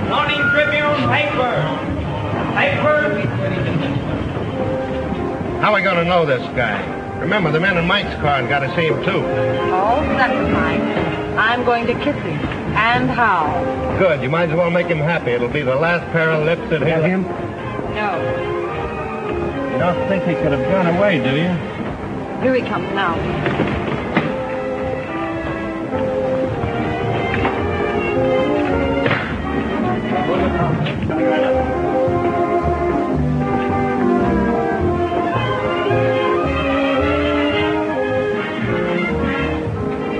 Morning Tribune paper. How are we going to know this guy? Remember, the men in Mike's car got to see him, too. Oh, never mind. I'm going to kiss him. And how? Good. You might as well make him happy. It'll be the last pair of lips that hit him. No. You don't think he could have gone away, do you? Here he comes now.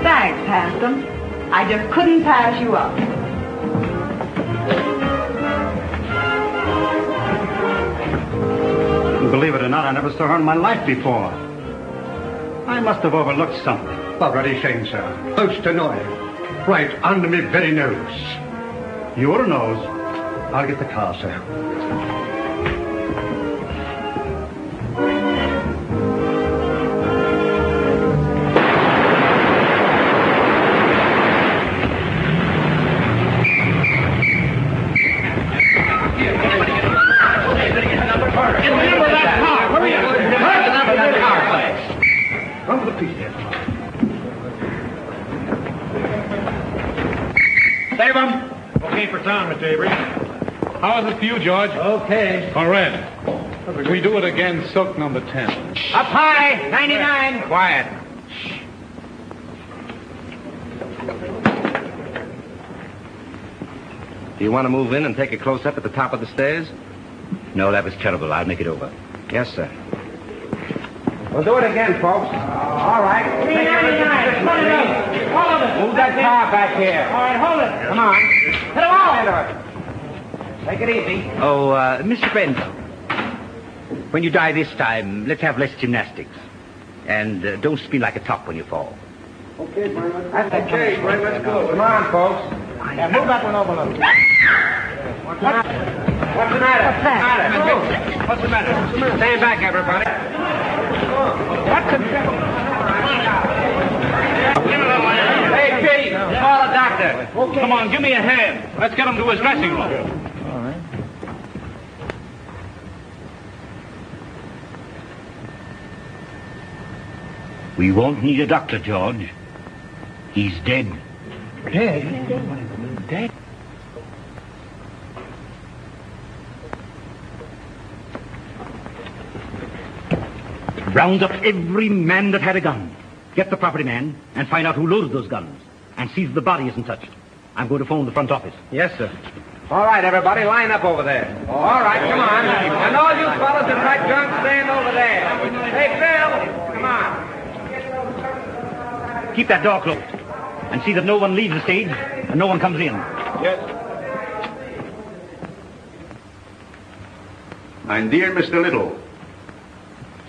Thanks, handsome. I just couldn't pass you up. Believe it or not, I never saw her in my life before. I must have overlooked something. Already shame, sir. Most annoying. Right under me very nose. Your nose? I'll get the car, sir. Save him. Okay for town, Mr. Avery. How is it for you, George? Okay. All right. If we do it again, soak number 10. Up high, 99. Quiet. Do you want to move in and take a close-up at the top of the stairs? No, that was terrible. I'll make it over. Yes, sir. We'll do it again, folks. All right. 399. Put it up. All of it. Move that car back here. All right, hold it. Come on. Hit them all into it. Take it easy. Oh, Mr. Benzo, when you die this time, let's have less gymnastics. And don't spin like a top when you fall. Okay, Brian. That's okay, Brian. Let's go. Come on, folks. Yeah, move that one over a little. What's the matter? What's the matter? What's that? What's the matter? Stand back, everybody. What's the matter? Hey, Kitty, call a doctor. Okay. Come on, give me a hand. Let's get him to his dressing room. All right. We won't need a doctor, George. He's dead. Dead? Dead? Round up every man that had a gun. Get the property man and find out who loaded those guns. And see that the body isn't touched. I'm going to phone the front office. Yes, sir. All right, everybody, line up over there. All right, come on. And all you fellas that got drunk, stand over there. Hey, Bill, come on. Keep that door closed. And see that no one leaves the stage and no one comes in. Yes. My dear Mr. Little,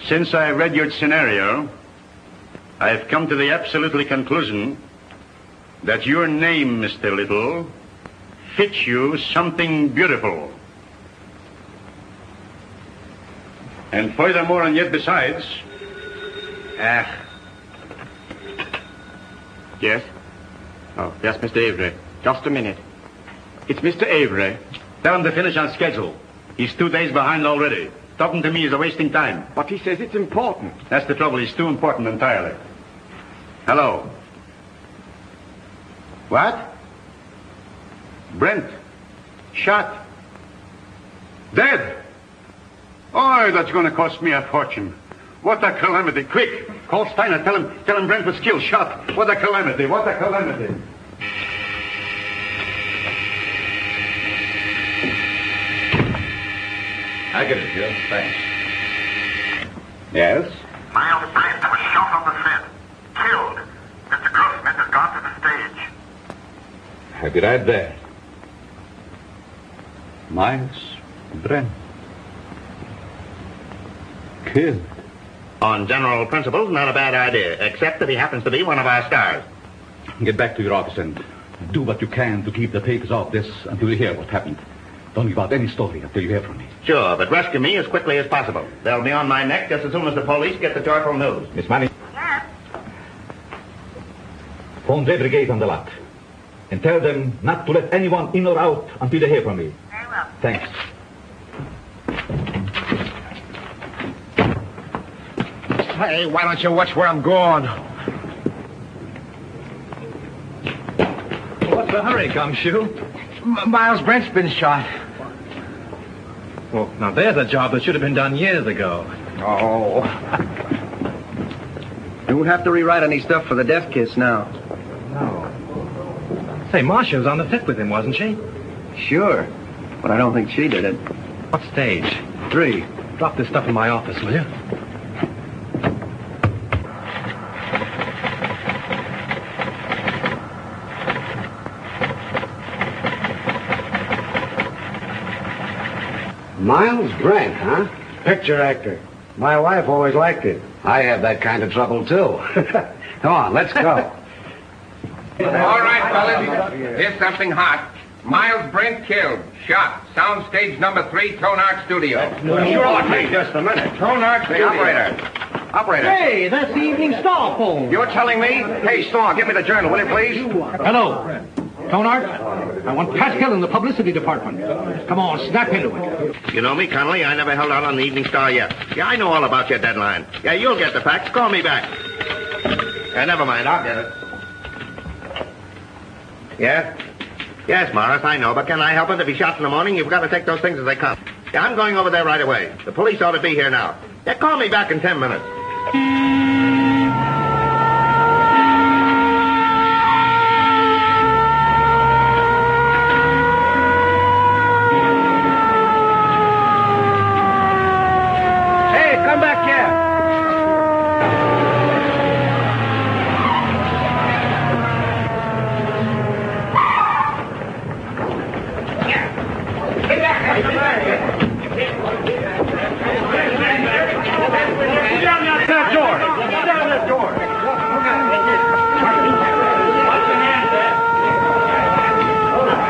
since I read your scenario, I've come to the absolutely conclusion that your name, Mr. Little, fits you something beautiful. And furthermore, and yet besides, Yes? Oh, yes, Mr. Avery. Just a minute. It's Mr. Avery. tell him to finish on schedule. He's 2 days behind already. Talking to me is a wasting time. But he says it's important. That's the trouble. He's too important entirely. Hello. What? Brent. Shot. Dead. Oh, that's going to cost me a fortune. What a calamity. Quick. Call Steiner. Tell him Brent was killed. Shot. What a calamity. What a calamity. I get it, Joe. Thanks. Yes? Miles Brent was shot on the set. Killed. Mr. Grossman has gone to the stage. I'll be right there. Miles Brent. Killed. On general principles, not a bad idea, except that he happens to be one of our stars. Get back to your office and do what you can to keep the papers off this until you hear what happened. Don't give out any story until you hear from me. Sure, but rescue me as quickly as possible. They'll be on my neck just as soon as the police get the joyful news. Miss Manning. Yes? Phone the brigade on the lot. And tell them not to let anyone in or out until they hear from me. Very well. Thanks. Hey, why don't you watch where I'm going? What's the hurry, Gumshoe? Miles Brent's been shot. Well, now there's a job that should have been done years ago. Oh. You won't have to rewrite any stuff for the death kiss now. No. Say, Marcia was on the fifth with him, wasn't she? Sure, but I don't think she did it. What stage? 3. Drop this stuff in my office, will you? Miles Brent, huh? Picture actor. My wife always liked it. I have that kind of trouble, too. Come on, let's go. All right, fellas. Here's something hot. Miles Brent killed. Shot. Soundstage number 3, Tonart Studio. Sure, take just a minute. Tonart Studio. Operator. Hey, that's the Evening Star phone. You're telling me? Hey, Sloan, give me the journal, will you, please? Hello. Tonart, I want Pascal in the publicity department. Come on, snap into it. You know me, Connolly. I never held out on the Evening Star yet. Yeah, I know all about your deadline. Yeah, you'll get the facts. Call me back. Yeah, never mind. I'll get it. Yeah? Yes, Morris, I know, but can I help it? If he shot in the morning, you've got to take those things as they come. Yeah, I'm going over there right away. The police ought to be here now. Yeah, call me back in 10 minutes.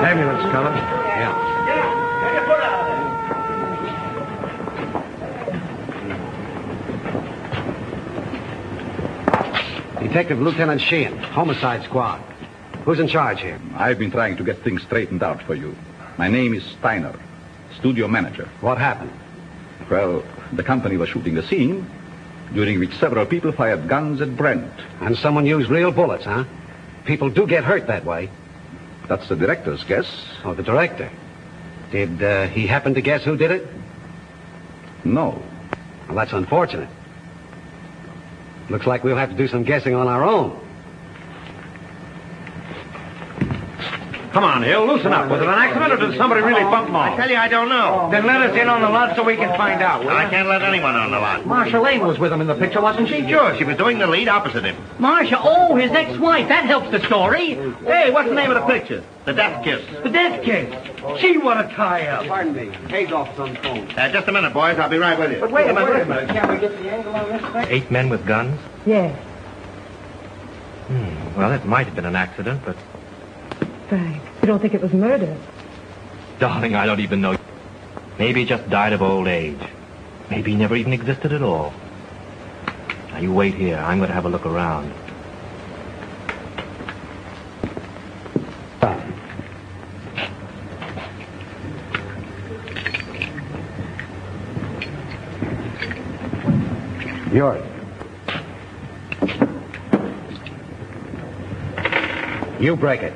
Ambulance coming. Yeah. Detective Lieutenant Sheehan, Homicide Squad. Who's in charge here? I've been trying to get things straightened out for you. My name is Steiner, studio manager. What happened? Well, the company was shooting the scene, during which several people fired guns at Brent. And someone used real bullets, huh? People do get hurt that way. That's the director's guess. Oh, the director. Did he happen to guess who did it? No. Well, that's unfortunate. Looks like we'll have to do some guessing on our own. Come on, Hill, loosen up. Was it an accident or did somebody really bump him off? I tell you, I don't know. Then let us in on the lot so we can find out. I can't let anyone on the lot. Marcia Lane was with him in the picture, wasn't she? Sure, she was doing the lead opposite him. Marcia, oh, his ex-wife. That helps the story. Hey, what's the name of the picture? The Death Kiss. The death kiss. Gee, what a tie-up. Pardon me. Hagoff's on the phone. Just a minute, boys. I'll be right with you. But wait a minute. Can't we get the angle on this thing? 8 men with guns? Yes. Well, it might have been an accident, but... Frank, you don't think it was murder? Darling, I don't even know. Maybe he just died of old age. Maybe he never even existed at all. Now, you wait here. I'm going to have a look around. Yours. You break it.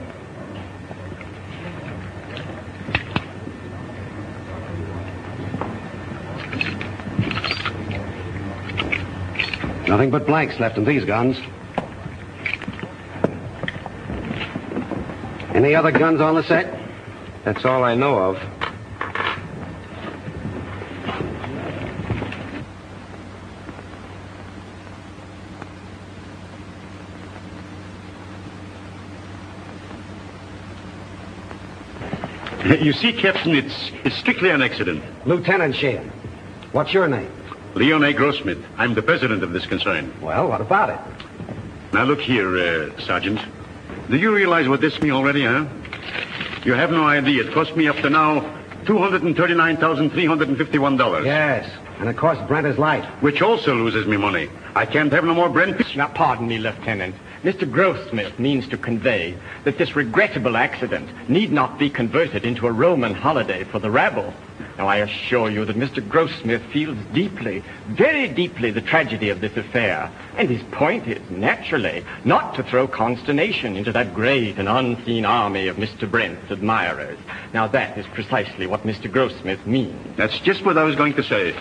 Nothing but blanks left in these guns. Any other guns on the set? That's all I know of. You see, Captain, it's strictly an accident. Lieutenant Sheehan. What's your name? Leon A. Grossmith. I'm the president of this concern. Well, what about it? Now, look here, Sergeant. Do you realize what this means already, huh? You have no idea. It cost me up to now $239,351. Yes, and it cost Brent his life. Which also loses me money. I can't have no more Brent. Now, pardon me, Lieutenant. Mr. Grossmith means to convey that this regrettable accident need not be converted into a Roman holiday for the rabble. Now, I assure you that Mr. Grossmith feels deeply, very deeply, the tragedy of this affair. And his point is, naturally, not to throw consternation into that great and unseen army of Mr. Brent's admirers. Now, that is precisely what Mr. Grossmith means. That's just what I was going to say.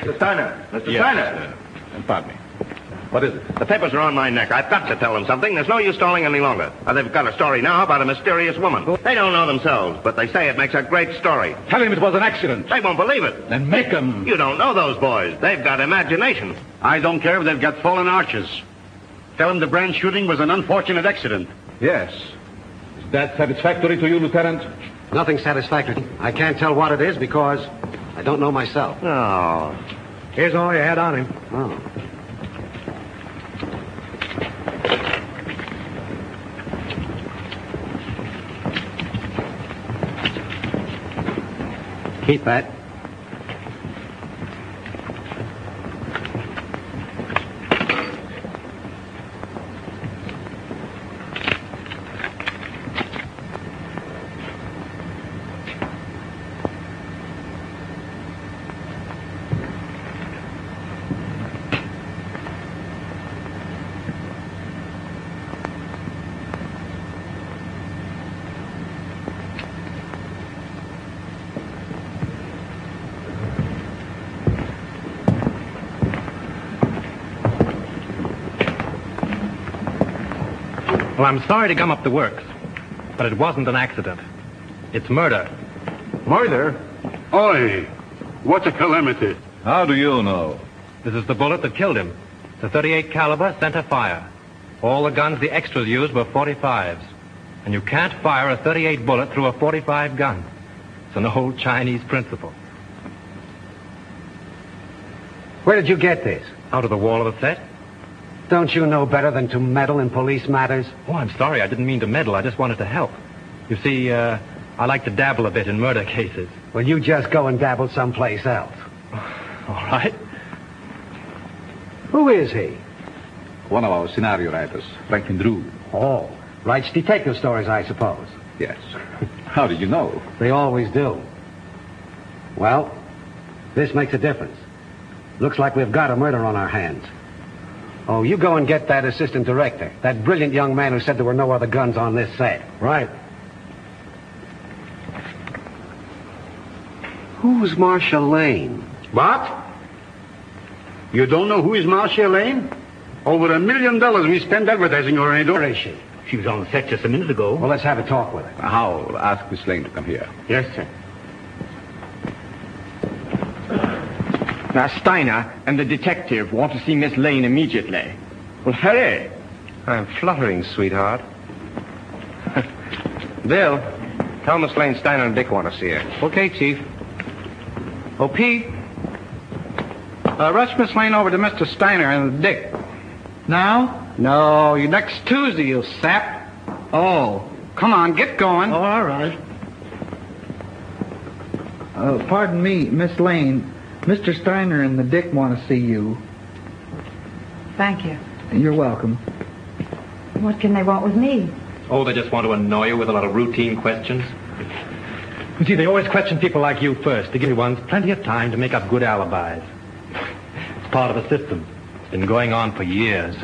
Mr. Steiner. Mr. Yes, Steiner. Pardon me. What is it? The papers are on my neck. I've got to tell them something. There's no use stalling any longer. They've got a story now about a mysterious woman. They don't know themselves, but they say it makes a great story. Tell him it was an accident. They won't believe it. Then make them. You don't know those boys. They've got imagination. I don't care if they've got fallen arches. Tell them the Brand shooting was an unfortunate accident. Yes. Is that satisfactory to you, Lieutenant? Nothing satisfactory. I can't tell what it is because I don't know myself. Oh. Here's all you had on him. Oh. Keep that. Well, I'm sorry to gum up the works, but it wasn't an accident. It's murder. Murder? Oi! What a calamity. How do you know? This is the bullet that killed him. It's a .38 caliber center fire. All the guns the extras used were .45s. And you can't fire a .38 bullet through a .45 gun. It's an old Chinese principle. Where did you get this? Out of the wall of the set? Don't you know better than to meddle in police matters? Oh, I'm sorry. I didn't mean to meddle. I just wanted to help. You see, I like to dabble a bit in murder cases. Well, you just go and dabble someplace else. All right. Who is he? One of our scenario writers, Franklin Drew. Oh, writes detective stories, I suppose. Yes. How did you know? They always do. Well, this makes a difference. Looks like we've got a murder on our hands. Oh, you go and get that assistant director, that brilliant young man who said there were no other guns on this set. Right. Who's Marcia Lane? What? You don't know who is Marcia Lane? Over $1 million we spent advertising her, ain't Where is she? She was on the set just a minute ago. Well, let's have a talk with her. I'll ask Miss Lane to come here. Yes, sir. Now, Steiner and the detective want to see Miss Lane immediately. Well, hurry. I'm fluttering, sweetheart. Bill, tell Miss Lane Steiner and Dick want to see her. Okay, Chief. Oh, Pete. Rush Miss Lane over to Mr. Steiner and Dick. Now? No, next Tuesday, you sap. Oh, come on, get going. Oh, all right. Pardon me, Miss Lane. Mr. Steiner and the Dick want to see you. Thank you. You're welcome. What can they want with me? Oh, they just want to annoy you with a lot of routine questions. You see, they always question people like you first to give you ones plenty of time to make up good alibis. It's part of a system. It's been going on for years.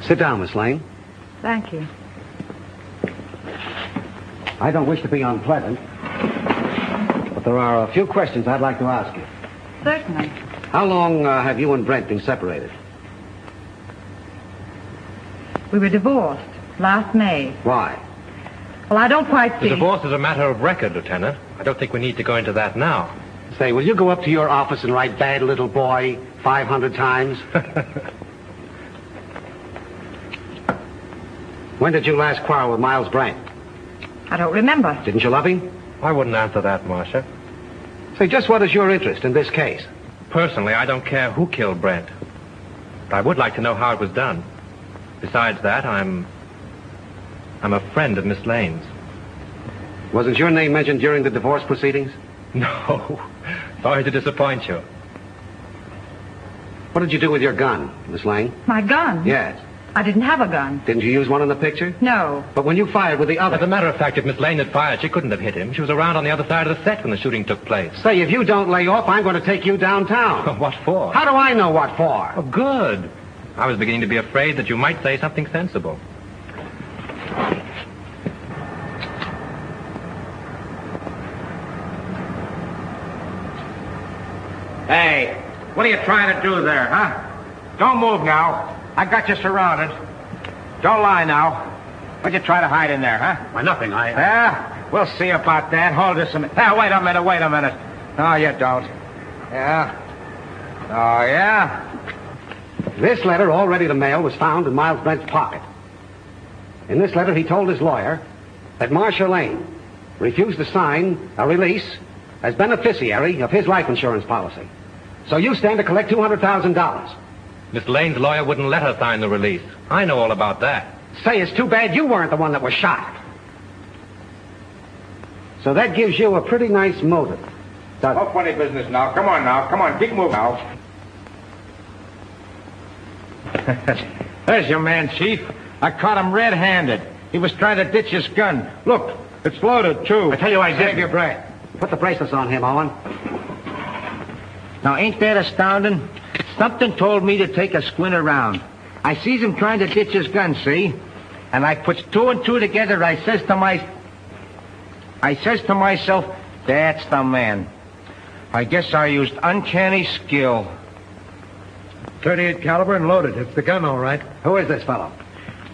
Sit down, Miss Lane. Thank you. I don't wish to be unpleasant, but there are a few questions I'd like to ask you. Certainly. How long have you and Brent been separated? We were divorced last May. Why? Well, I don't quite see... The divorce is a matter of record, Lieutenant. I don't think we need to go into that now. Say, will you go up to your office and write bad little boy 500 times? When did you last quarrel with Miles Brent? I don't remember. Didn't you love him? I wouldn't answer that, Marcia. Say, just what is your interest in this case? Personally, I don't care who killed Brent. But I would like to know how it was done. Besides that, I'm a friend of Miss Lane's. Wasn't your name mentioned during the divorce proceedings? No. Sorry to disappoint you. What did you do with your gun, Miss Lane? My gun? Yes. I didn't have a gun. Didn't you use one in the picture? No. But when you fired with the other... As a matter of fact, if Miss Lane had fired, she couldn't have hit him. She was around on the other side of the set when the shooting took place. Say, if you don't lay off, I'm going to take you downtown. What for? How do I know what for? Oh, good. I was beginning to be afraid that you might say something sensible. Hey, what are you trying to do there, huh? Don't move now. I got you surrounded. Don't lie now. What'd you try to hide in there, huh? Why, nothing. Yeah? We'll see about that. Hold this a minute. Wait a minute. No, you don't. Yeah? Oh, yeah? This letter, all ready to mail, was found in Miles Brent's pocket. In this letter, he told his lawyer that Marcia Lane refused to sign a release as beneficiary of his life insurance policy. So you stand to collect $200,000. Miss Lane's lawyer wouldn't let her sign the release. I know all about that. Say, it's too bad you weren't the one that was shot. So that gives you a pretty nice motive. No funny business now. Come on. Keep moving now. There's your man, Chief. I caught him red-handed. He was trying to ditch his gun. Look, it's loaded, too. I tell you I did. Save your breath. Put the bracelets on him, Owen. Now, ain't that astounding? Something told me to take a squint around. I sees him trying to ditch his gun, see? And I puts two and two together. I says to myself, that's the man. I guess I used uncanny skill. 38 caliber and loaded. It's the gun, all right. Who is this fellow?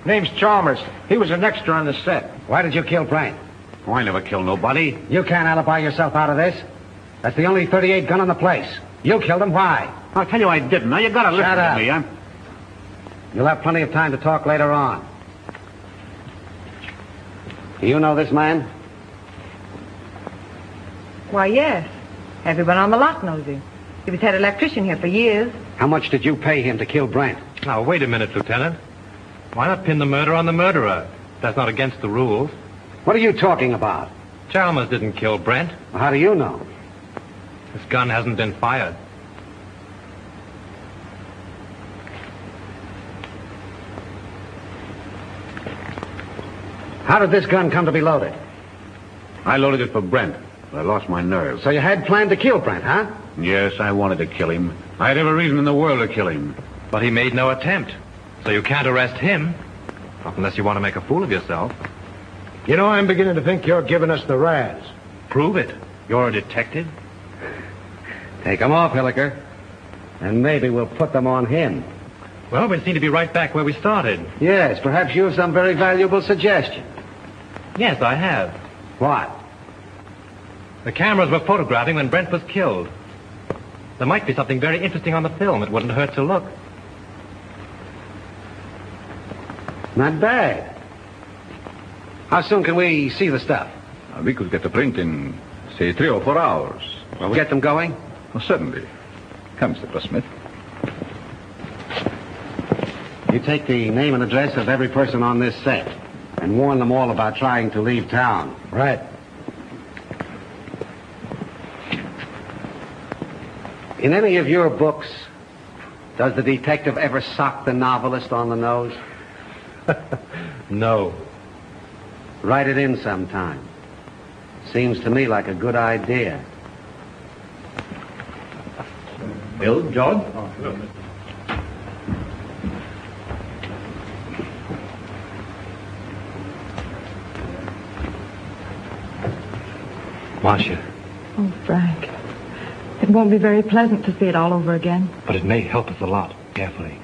Name's Chalmers. He was an extra on the set. Why did you kill Brent? Oh, I never killed nobody. You can't alibi yourself out of this. That's the only 38 gun in the place. You killed him. Why? I'll tell you I didn't. Now, you gotta listen to me. You'll have plenty of time to talk later on. Do you know this man? Why, yes. Everyone on the lot knows him. He was head electrician here for years. How much did you pay him to kill Brent? Now, wait a minute, Lieutenant. Why not pin the murder on the murderer? That's not against the rules. What are you talking about? Chalmers didn't kill Brent. Well, how do you know? This gun hasn't been fired. How did this gun come to be loaded? I loaded it for Brent, but I lost my nerve. So you had planned to kill Brent, huh? Yes, I wanted to kill him. I had every reason in the world to kill him. But he made no attempt. So you can't arrest him. Not unless you want to make a fool of yourself. You know, I'm beginning to think you're giving us the razz. Prove it. You're a detective. Take them off, Hilliker. And maybe we'll put them on him. Well, we seem to be right back where we started. Yes, perhaps you have some very valuable suggestion. Yes, I have. What? The cameras were photographing when Brent was killed. There might be something very interesting on the film. It wouldn't hurt to look. Not bad. How soon can we see the stuff? We could get the print in, say, 3 or 4 hours. Well, get them going? Oh, certainly. Come, Mr. Grossmith. You take the name and address of every person on this set and warn them all about trying to leave town. Right. In any of your books, does the detective ever sock the novelist on the nose? No. Write it in sometime. Seems to me like a good idea. Bill, George? Marcia. Oh, Frank. It won't be very pleasant to see it all over again. But it may help us a lot. Carefully.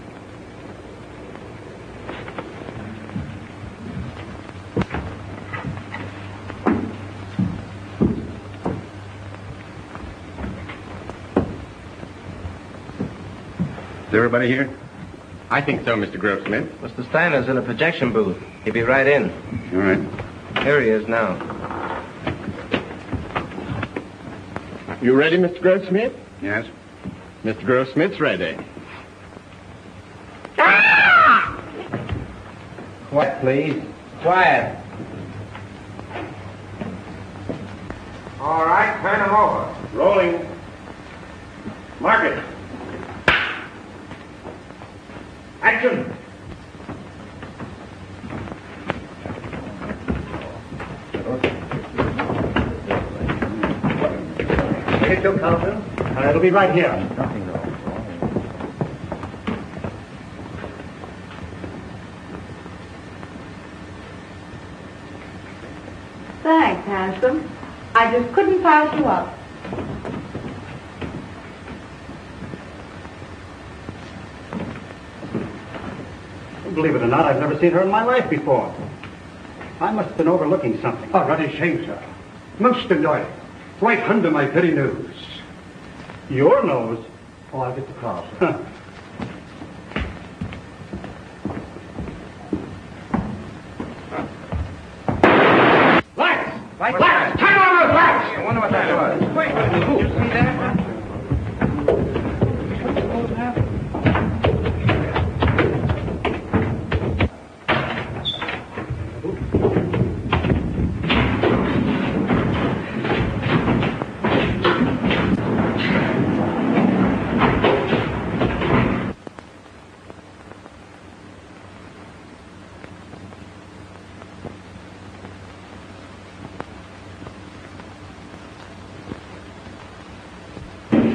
Is everybody here? I think so, Mr. Grossmith. Mr. Steiner's in a projection booth. He'll be right in. All right. Here he is now. You ready, Mr. Grossmith? Yes. Mr. Grossmith's ready. Quiet, please. Quiet. All right, turn him over. Rolling. Mark it. Action. Take your counter. It'll be right here. Thanks, handsome. I just couldn't pass you up. Believe it or not, I've never seen her in my life before. I must have been overlooking something. Oh, not a shame, sir. Most annoying. Right under my very nose. Your nose? Oh, I'll get the car, sir. Huh. Lights! Turn on those lights! I wonder what that was. Wait, you see that?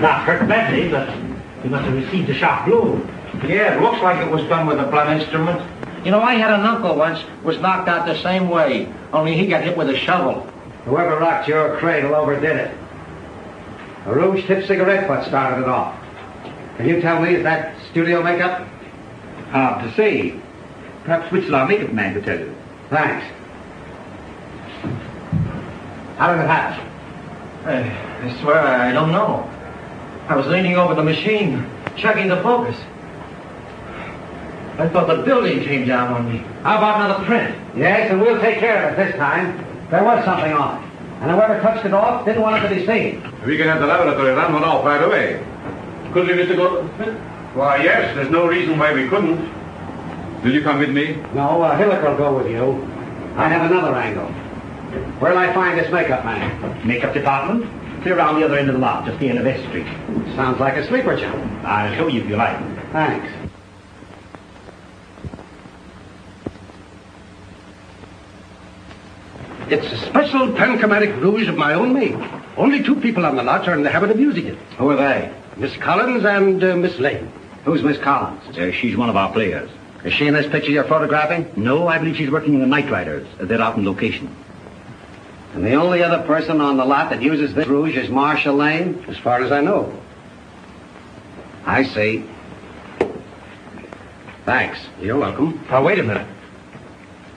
Not hurt badly, but he must have received a sharp blow. Yeah, it looks like it was done with a blunt instrument. You know, I had an uncle once was knocked out the same way, only he got hit with a shovel. Whoever rocked your cradle overdid it. A rouge-tipped cigarette butt started it off. Can you tell me, is that studio makeup? Hard to say. Perhaps Whittle, our makeup man, could tell you. Thanks. How did it happen? I swear I don't know. I was leaning over the machine, checking the focus. I thought the building came down on me. How about another print? Yes, and we'll take care of it this time. There was something on it. And whoever touched it off didn't want it to be seen. We can have the laboratory run one off right away. Could we, Mr. Goldman? Why, yes, there's no reason why we couldn't. Will you come with me? No, Hilliker will go with you. I have another angle. Where'll I find this makeup man? Makeup department? Clear around the other end of the lot, just the end of S Street. Sounds like a sleeper job. I'll show you if you like. Thanks. It's a special panchromatic rouge of my own make. Only 2 people on the lot are in the habit of using it. Who are they? Miss Collins and Miss Lane. Who's Miss Collins? She's one of our players. Is she in this picture you're photographing? No, I believe she's working in the Night Riders. They're out in location. And the only other person on the lot that uses this rouge is Marcia Lane? As far as I know. I see. Thanks. You're welcome. Now, wait a minute.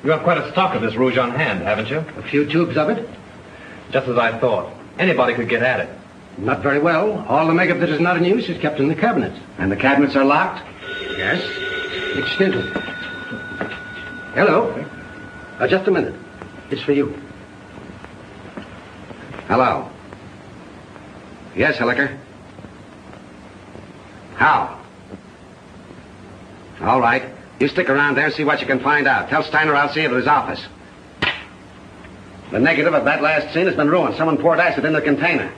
You have quite a stock of this rouge on hand, haven't you? A few tubes of it? Just as I thought. Anybody could get at it. Not very well. All the makeup that is not in use is kept in the cabinets. And the cabinets are locked? Yes. Extended. Hello. Just a minute. It's for you. Hello. Yes, Hilliker. How? All right. You stick around there and see what you can find out. Tell Steiner I'll see you at his office. The negative of that last scene has been ruined. Someone poured acid in the container.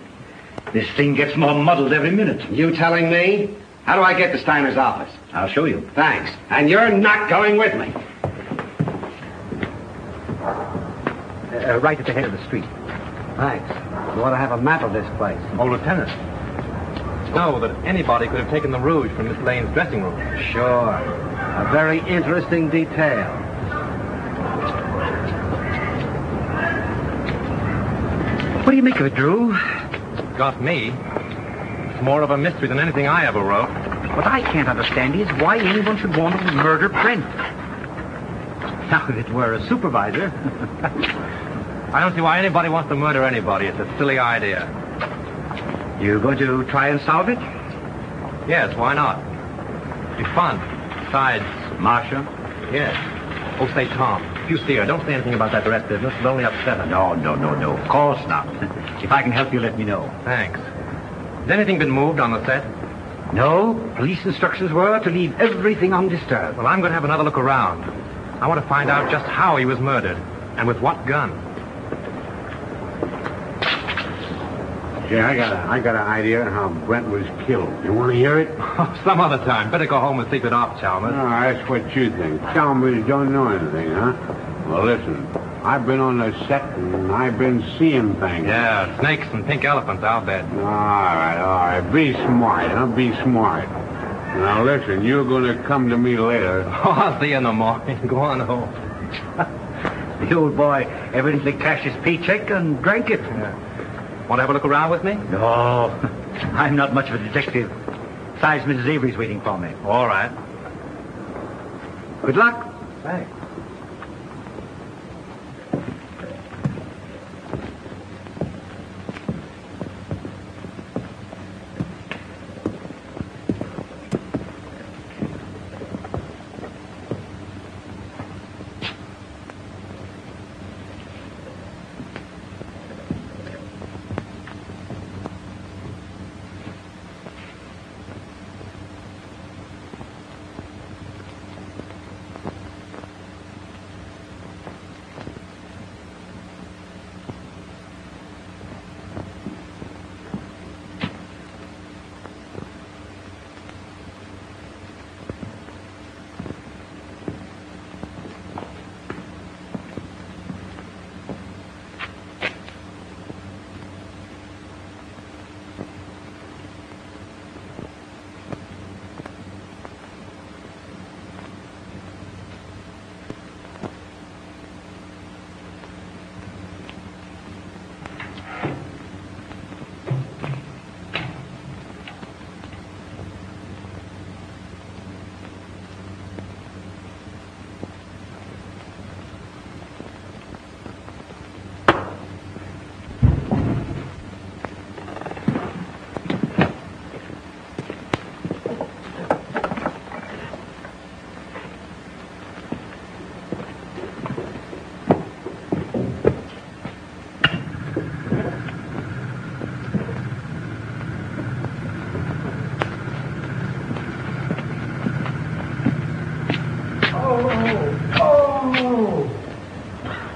This thing gets more muddled every minute. You telling me? How do I get to Steiner's office? I'll show you. Thanks. And you're not going with me. Right at the head of the street. Thanks. You ought to have a map of this place. Oh, Lieutenant. Know that anybody could have taken the rouge from Miss Lane's dressing room. Sure. A very interesting detail. What do you make of it, Drew? Got me. It's more of a mystery than anything I ever wrote. What I can't understand is why anyone should want to murder Brent. Now, if it were a supervisor... I don't see why anybody wants to murder anybody. It's a silly idea. You going to try and solve it? Yes, why not? It'd be fun. Besides... Marcia? Yes. Oh, say, Tom, if you see her, don't say anything about that arrest business. It'll only upset her. No. Of course not. If I can help you, let me know. Thanks. Has anything been moved on the set? No. Police instructions were to leave everything undisturbed. Well, I'm going to have another look around. I want to find out just how he was murdered and with what gun. Jay, I got an idea how Brent was killed. You want to hear it? Some other time. Better go home and sleep it off, Chalmers. No, that's what you think. Chalmers don't know anything, huh? Well, listen. I've been on the set and I've been seeing things. Yeah, snakes and pink elephants, I'll bet. All right. Be smart, huh? Be smart. Now, listen, you're going to come to me later. Oh, I'll see you in the morning. Go on home. The old boy evidently cashed his paycheck and drank it. Yeah. Want to have a look around with me? No, I'm not much of a detective. Besides, Mrs. Avery's waiting for me. All right. Good luck. Thanks.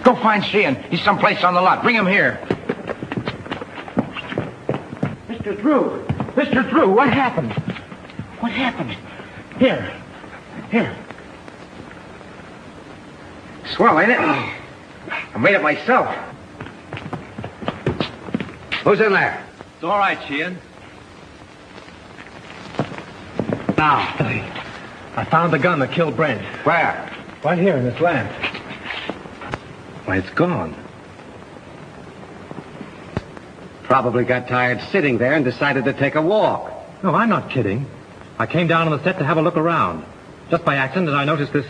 Go find Sheehan. He's someplace on the lot. Bring him here. Mr. Drew. Mr. Drew, what happened? What happened? Here. Swell, ain't it? I made it myself. Who's in there? It's all right, Sheehan. Now. I found the gun that killed Brent. Where? Right here in this lamp. Why, it's gone. Probably got tired sitting there and decided to take a walk. No, I'm not kidding. I came down on the set to have a look around. Just by accident, I noticed this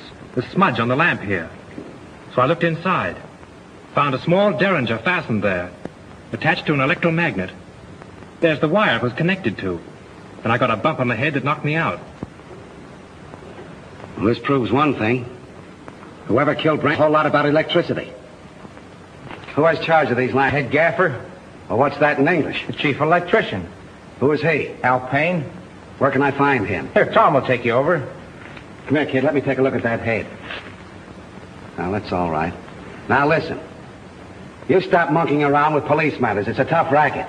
smudge on the lamp here. So I looked inside. Found a small derringer fastened there, attached to an electromagnet. There's the wire it was connected to. And I got a bump on the head that knocked me out. Well, this proves one thing. Whoever killed Brent, a whole lot about electricity. Who has charge of these lamps? Head gaffer. Well, what's that in English? The chief electrician. Who is he? Al Payne. Where can I find him? Here, Tom will take you over. Come here, kid. Let me take a look at that head. Now, that's all right. Now, listen. You stop monkeying around with police matters. It's a tough racket.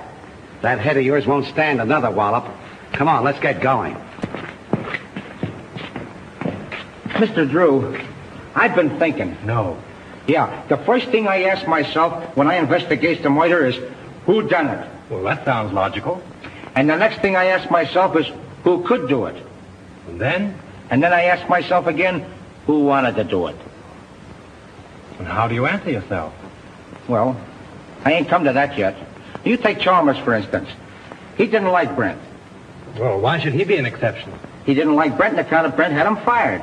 That head of yours won't stand another wallop. Come on, let's get going. Mr. Drew, I've been thinking. No. Yeah, the first thing I ask myself when I investigate the murder is, who done it? Well, that sounds logical. And the next thing I ask myself is, who could do it? And then? And then I ask myself again, who wanted to do it? And how do you answer yourself? Well, I ain't come to that yet. You take Chalmers, for instance. He didn't like Brent. Well, why should he be an exception? He didn't like Brent on account of Brent had him fired.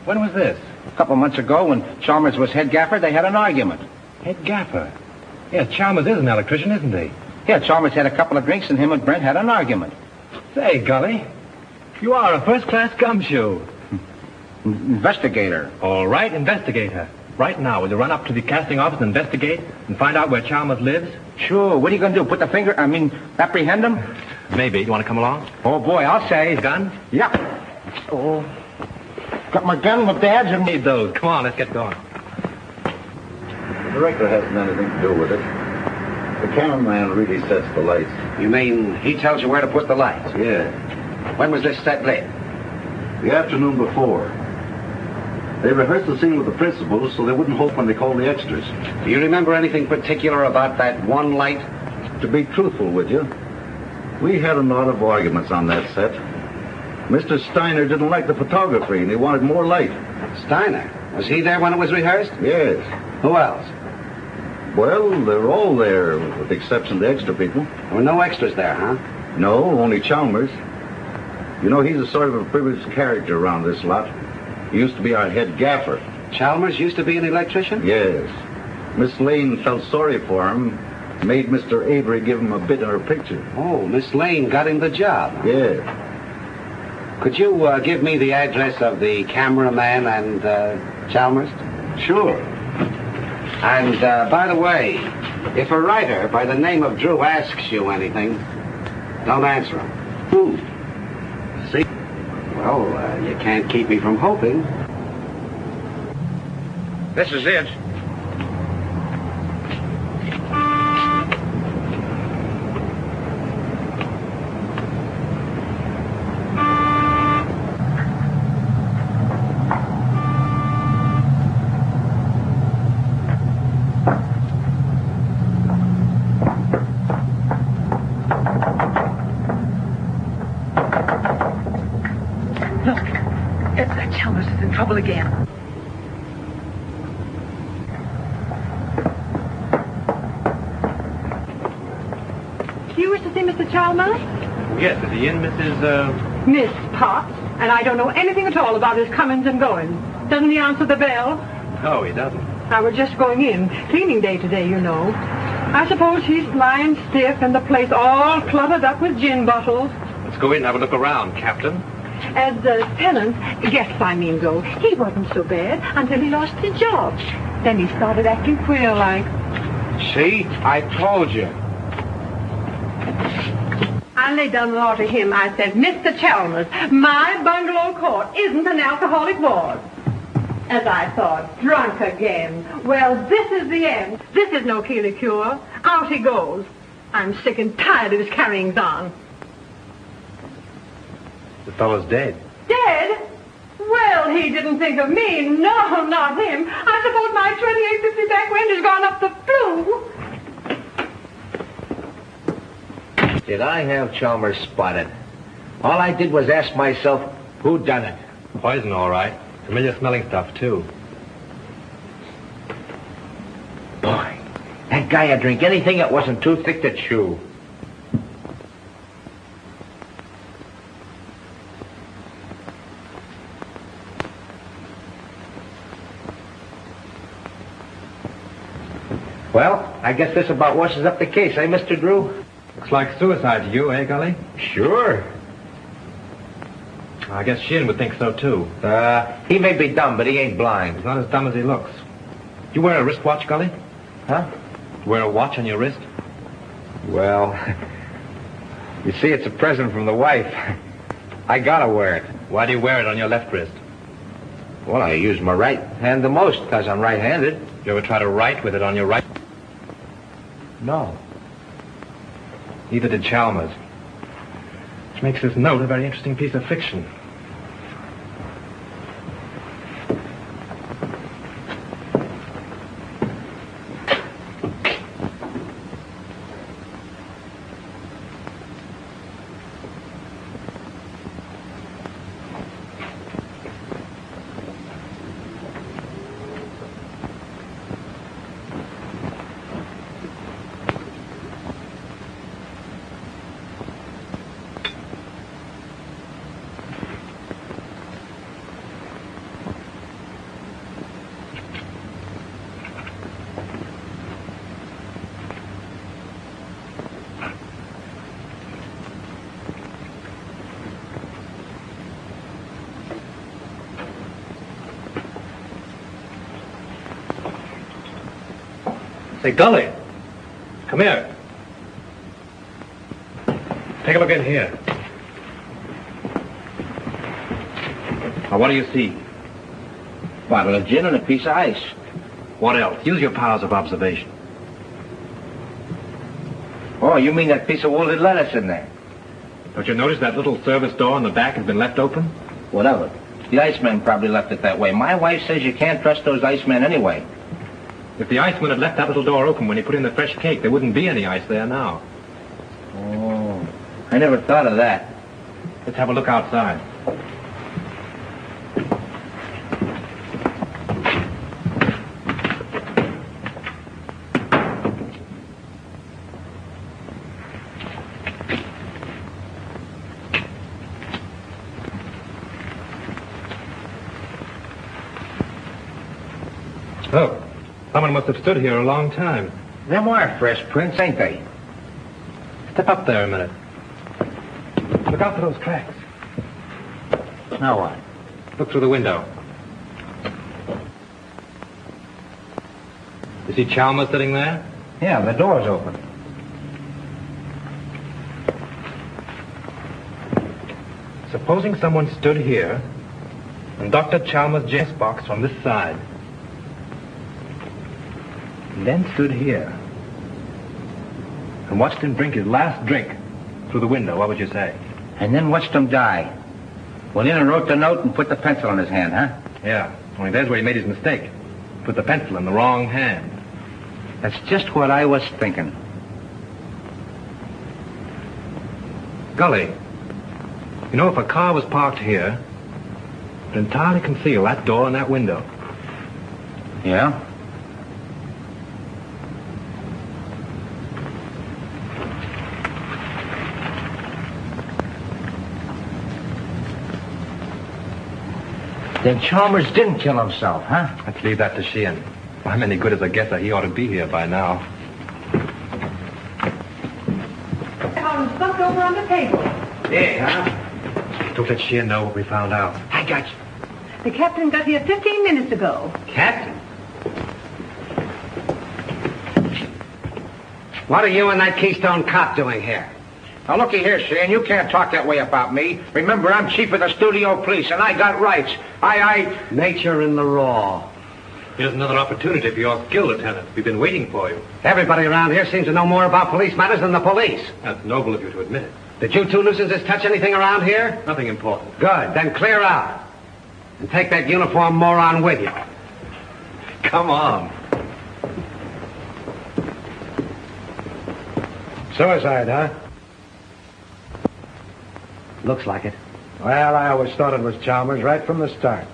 When was this? A couple months ago, when Chalmers was head gaffer, they had an argument. Head gaffer? Yes, Chalmers is an electrician, isn't he? Yeah, Chalmers had a couple of drinks, and him and Brent had an argument. Say, Gully, you are a first-class gumshoe. Investigator. All right, investigator. Right now, will you run up to the casting office and investigate and find out where Chalmers lives? Sure. What are you going to do? Apprehend him? Maybe. You want to come along? Oh, boy, I'll say. Gun? Yeah. Oh. Got my gun, my badge, and... Need those. Come on, let's get going. The director hasn't anything to do with it. The cameraman really sets the lights. You mean he tells you where to put the lights? Yeah. When was this set lit? The afternoon before. They rehearsed the scene with the principals so they wouldn't hope when they called the extras. Do you remember anything particular about that one light? To be truthful with you, we had a lot of arguments on that set. Mr. Steiner didn't like the photography and he wanted more light. Steiner? Was he there when it was rehearsed? Yes. Who else? Well, they're all there, with the exception of the extra people. There were no extras there, huh? No, only Chalmers. You know, he's a sort of a privileged character around this lot. He used to be our head gaffer. Chalmers used to be an electrician? Yes. Miss Lane felt sorry for him, made Mr. Avery give him a bit in her picture. Oh, Miss Lane got him the job. Yes. Could you give me the address of the cameraman and Chalmers? Sure. And, by the way, if a writer by the name of Drew asks you anything, don't answer him. Who? See? Well, you can't keep me from hoping. This is it. Again. You wish to see Mr. Chalmers? Yes, is he in, Mrs. Miss Potts, and I don't know anything at all about his comings and goings. Doesn't he answer the bell? No, he doesn't. I was just going in. Cleaning day today, you know. I suppose he's lying stiff and the place all cluttered up with gin bottles. Let's go in and have a look around, Captain. As tenant, guests I mean though, he wasn't so bad until he lost his job. Then he started acting queer like. See? I told you. I laid down the law to him. I said, Mr. Chalmers, my bungalow court isn't an alcoholic ward. As I thought, drunk again. Well, this is the end. This is no Keeley cure. Out he goes. I'm sick and tired of his carryings on. The fellow's dead. Dead? Well, he didn't think of me. No, not him. I suppose my 2850 back wind has gone up the flue. Did I have Chalmers spotted? All I did was ask myself, who done it? Poison, all right. Familiar smelling stuff, too. Boy, that guy'd drink anything that wasn't too thick to chew. Well, I guess this about washes up the case, eh, Mr. Drew? Looks like suicide to you, eh, Gully? Sure. I guess Shin would think so, too. He may be dumb, but he ain't blind. He's not as dumb as he looks. You wear a wristwatch, Gully? Huh? You wear a watch on your wrist? Well, you see, it's a present from the wife. I gotta wear it. Why do you wear it on your left wrist? Well, I use my right hand the most, because I'm right-handed. You ever try to write with it on your right? No. Neither did Chalmers. Which makes this note a very interesting piece of fiction. Say, Gully, come here. Take a look in here. Now, what do you see? Bottle of gin and a piece of ice. What else? Use your powers of observation. Oh, you mean that piece of wilted lettuce in there? Don't you notice that little service door on the back has been left open? Whatever. The iceman probably left it that way. My wife says you can't trust those icemen anyway. If the iceman had left that little door open when he put in the fresh cake, there wouldn't be any ice there now. Oh, I never thought of that. Let's have a look outside. Oh, someone must have stood here a long time. Them are fresh prints, ain't they? Step up there a minute. Look out for those cracks. Now what? Look through the window. You see Chalmers sitting there? Yeah, the door's open. Supposing someone stood here and Dr. Chalmers' James box from this side. And then stood here and watched him drink his last drink through the window. What would you say? And then watched him die. Went in and wrote the note and put the pencil in his hand, huh? Yeah, only there's where he made his mistake. Put the pencil in the wrong hand. That's just what I was thinking. Gully, you know, if a car was parked here, it would entirely conceal that door and that window. Yeah? Then Chalmers didn't kill himself, huh? Let's leave that to Sheehan. If I'm any good as a guesser, he ought to be here by now. Found stuff over on the table. Yeah, huh? Don't let Sheehan know what we found out. I got you. The captain got here 15 minutes ago. Captain? What are you and that Keystone cop doing here? Now, looky here, Sheehan, you can't talk that way about me. Remember, I'm chief of the studio police, and I got rights. Nature in the raw. Here's another opportunity for your skill, Lieutenant. We've been waiting for you. Everybody around here seems to know more about police matters than the police. That's noble of you to admit it. Did you two nuisances touch anything around here? Nothing important. Good. Then clear out. And take that uniformed moron with you. Come on. Suicide, huh? Looks like it. Well, I always thought it was Chalmers right from the start.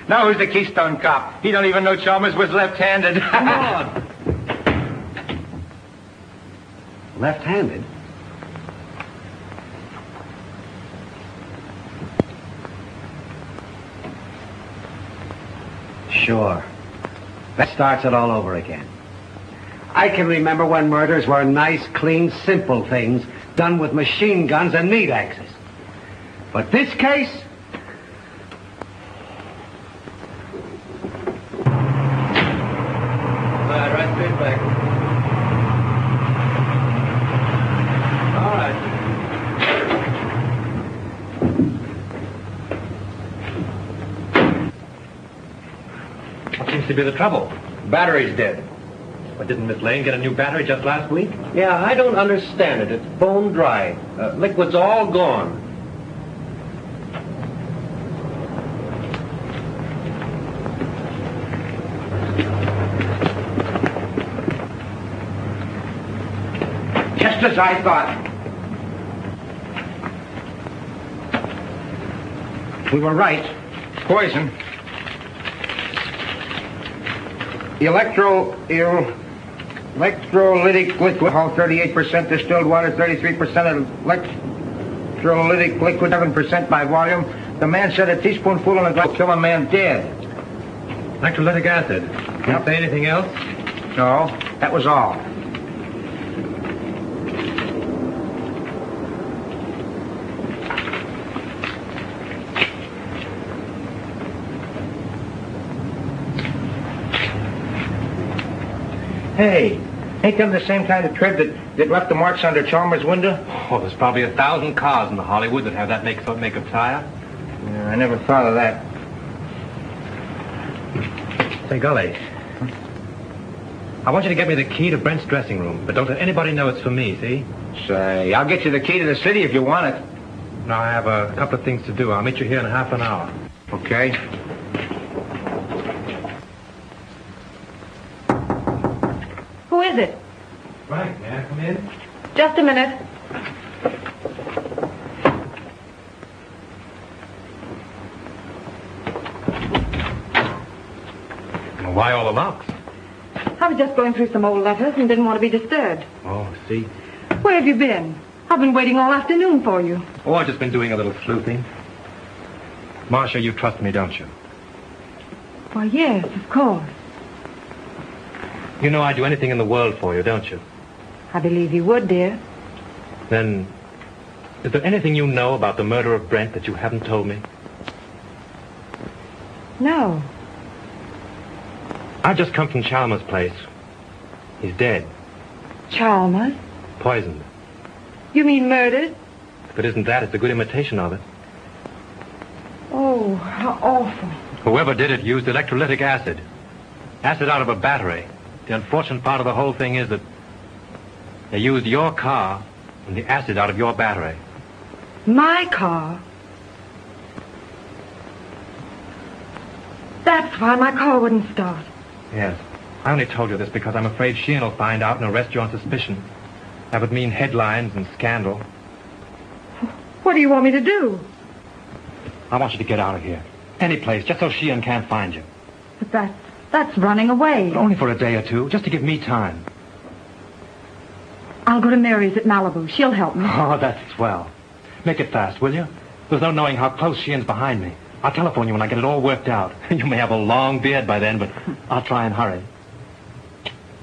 Now who's the Keystone cop? He don't even know Chalmers was left-handed. Come on. Left-handed? Sure. That starts it all over again. I can remember when murders were nice, clean, simple things done with machine guns and meat axes. But this case... Right straight back. All right. What seems to be the trouble? Battery's dead. But didn't Miss Lane get a new battery just last week? Yeah, I don't understand it. It's bone dry. Liquid's all gone. Just as I thought. We were right. Poison. Electrolytic liquid, 38% distilled water, 33% electrolytic liquid, 7% by volume. The man said a teaspoonful in a glass will kill a man dead. Electrolytic acid. Can't say anything else? No, that was all. Hey, ain't them the same kind of tread that left the marks under Chalmers' window? Oh, there's probably 1,000 cars in Hollywood that have that make of tire. Yeah, I never thought of that. Say, Gully, I want you to get me the key to Brent's dressing room, but don't let anybody know it's for me, see? Say, I'll get you the key to the city if you want it. No, I have a couple of things to do. I'll meet you here in half an hour. Okay. Who is it? Frank, may I come in? Just a minute. Well, why all the locks? I was just going through some old letters and didn't want to be disturbed. Oh, see? Where have you been? I've been waiting all afternoon for you. Oh, I've just been doing a little sleuthing. Marcia, you trust me, don't you? Why, yes, of course. You know I'd do anything in the world for you, don't you? I believe you would, dear. Then, is there anything you know about the murder of Brent that you haven't told me? No. I've just come from Chalmers' place. He's dead. Chalmers? Poisoned. You mean murdered? If it isn't that, it's a good imitation of it. Oh, how awful. Whoever did it used electrolytic acid. Acid out of a battery. The unfortunate part of the whole thing is that they used your car and the acid out of your battery. My car? That's why my car wouldn't start. Yes. I only told you this because I'm afraid Sheehan will find out and arrest you on suspicion. That would mean headlines and scandal. What do you want me to do? I want you to get out of here. Any place, just so Sheehan can't find you. But that's running away. But only for a day or two, just to give me time. I'll go to Mary's at Malibu. She'll help me. Oh, that's swell. Make it fast, will you? There's no knowing how close Sheehan's behind me. I'll telephone you when I get it all worked out. You may have a long beard by then, but I'll try and hurry.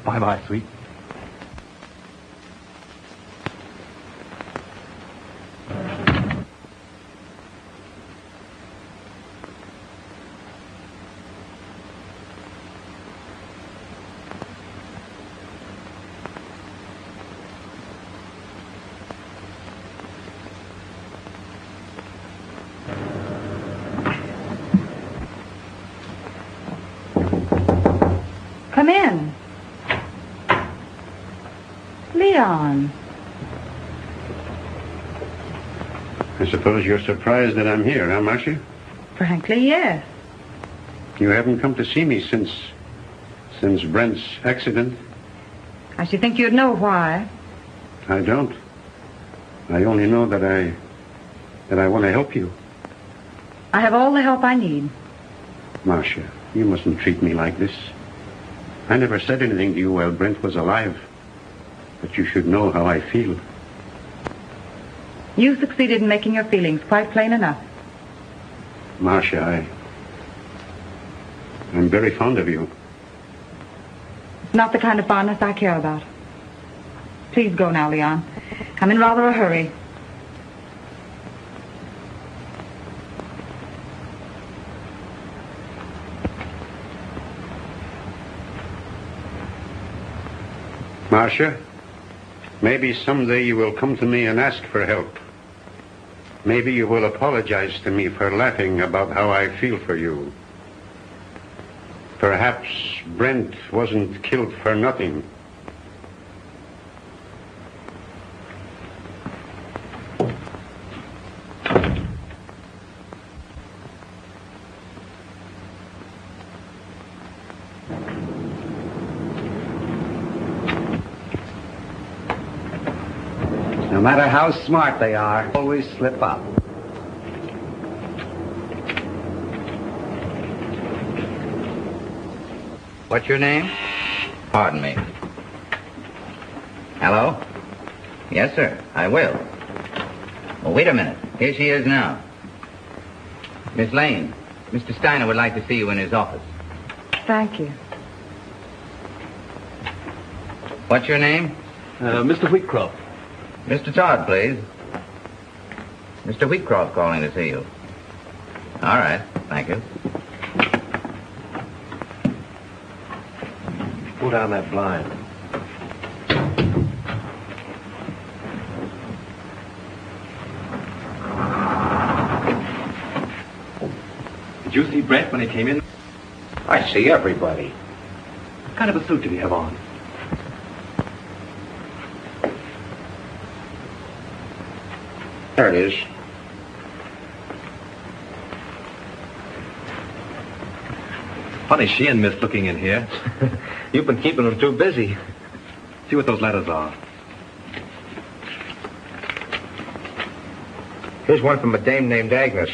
Bye-bye, sweet. Come in. Leon. I suppose you're surprised that I'm here, huh, Marcia? Frankly, yes. You haven't come to see me since Brent's accident? I should think you'd know why. I don't. I only know that I want to help you. I have all the help I need. Marcia, you mustn't treat me like this. I never said anything to you while Brent was alive. But you should know how I feel. You succeeded in making your feelings quite plain enough. Marcia, I'm very fond of you. It's not the kind of fondness I care about. Please go now, Leon. I'm in rather a hurry. Marcia, maybe someday you will come to me and ask for help. Maybe you will apologize to me for laughing about how I feel for you. Perhaps Brent wasn't killed for nothing. No matter how smart they are, always slip up. What's your name? Pardon me. Hello? Yes, sir, I will. Well, wait a minute. Here she is now. Miss Lane, Mr. Steiner would like to see you in his office. Thank you. What's your name? Mr. Wheatcroft. Mr. Todd, please. Mr. Wheatcroft calling to see you. All right, thank you. Pull down that blind. Did you see Brent when he came in? I see everybody. What kind of a suit did he have on? There it is. Funny she and Miss looking in here. You've been keeping them too busy. See what those letters are. Here's one from a dame named Agnes.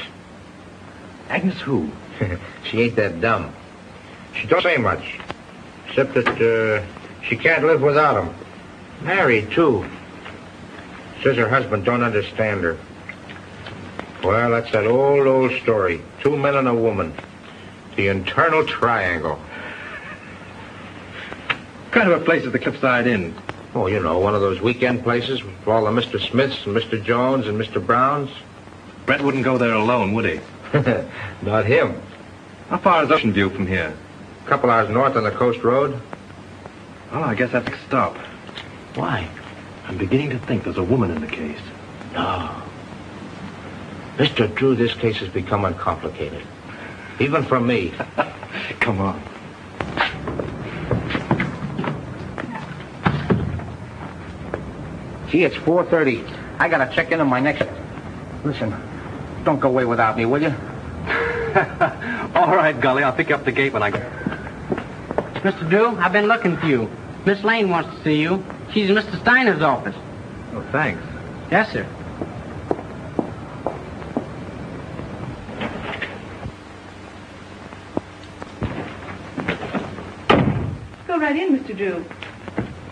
Agnes who? She ain't that dumb. She don't say much. Except that she can't live without him. Married, too. Says her husband don't understand her. Well, that's that old story. 2 men and a woman. The internal triangle. What kind of a place is the Cliffside Inn? Oh, you know, one of those weekend places with all the Mr. Smiths and Mr. Jones and Mr. Browns. Brett wouldn't go there alone, would he? Not him. How far is Ocean View from here? A couple hours north on the coast road. Oh, I guess that's a stop. Why? I'm beginning to think there's a woman in the case. No. Mr. Drew, this case is becoming complicated. Even for me. Come on. Gee, it's 4:30. I gotta check in on my next... Listen, don't go away without me, will you? All right, Gully. I'll pick you up the gate when I go. Mr. Drew, I've been looking for you. Miss Lane wants to see you. She's in Mr. Steiner's office. Oh, thanks. Yes, sir. Go right in, Mr. Drew.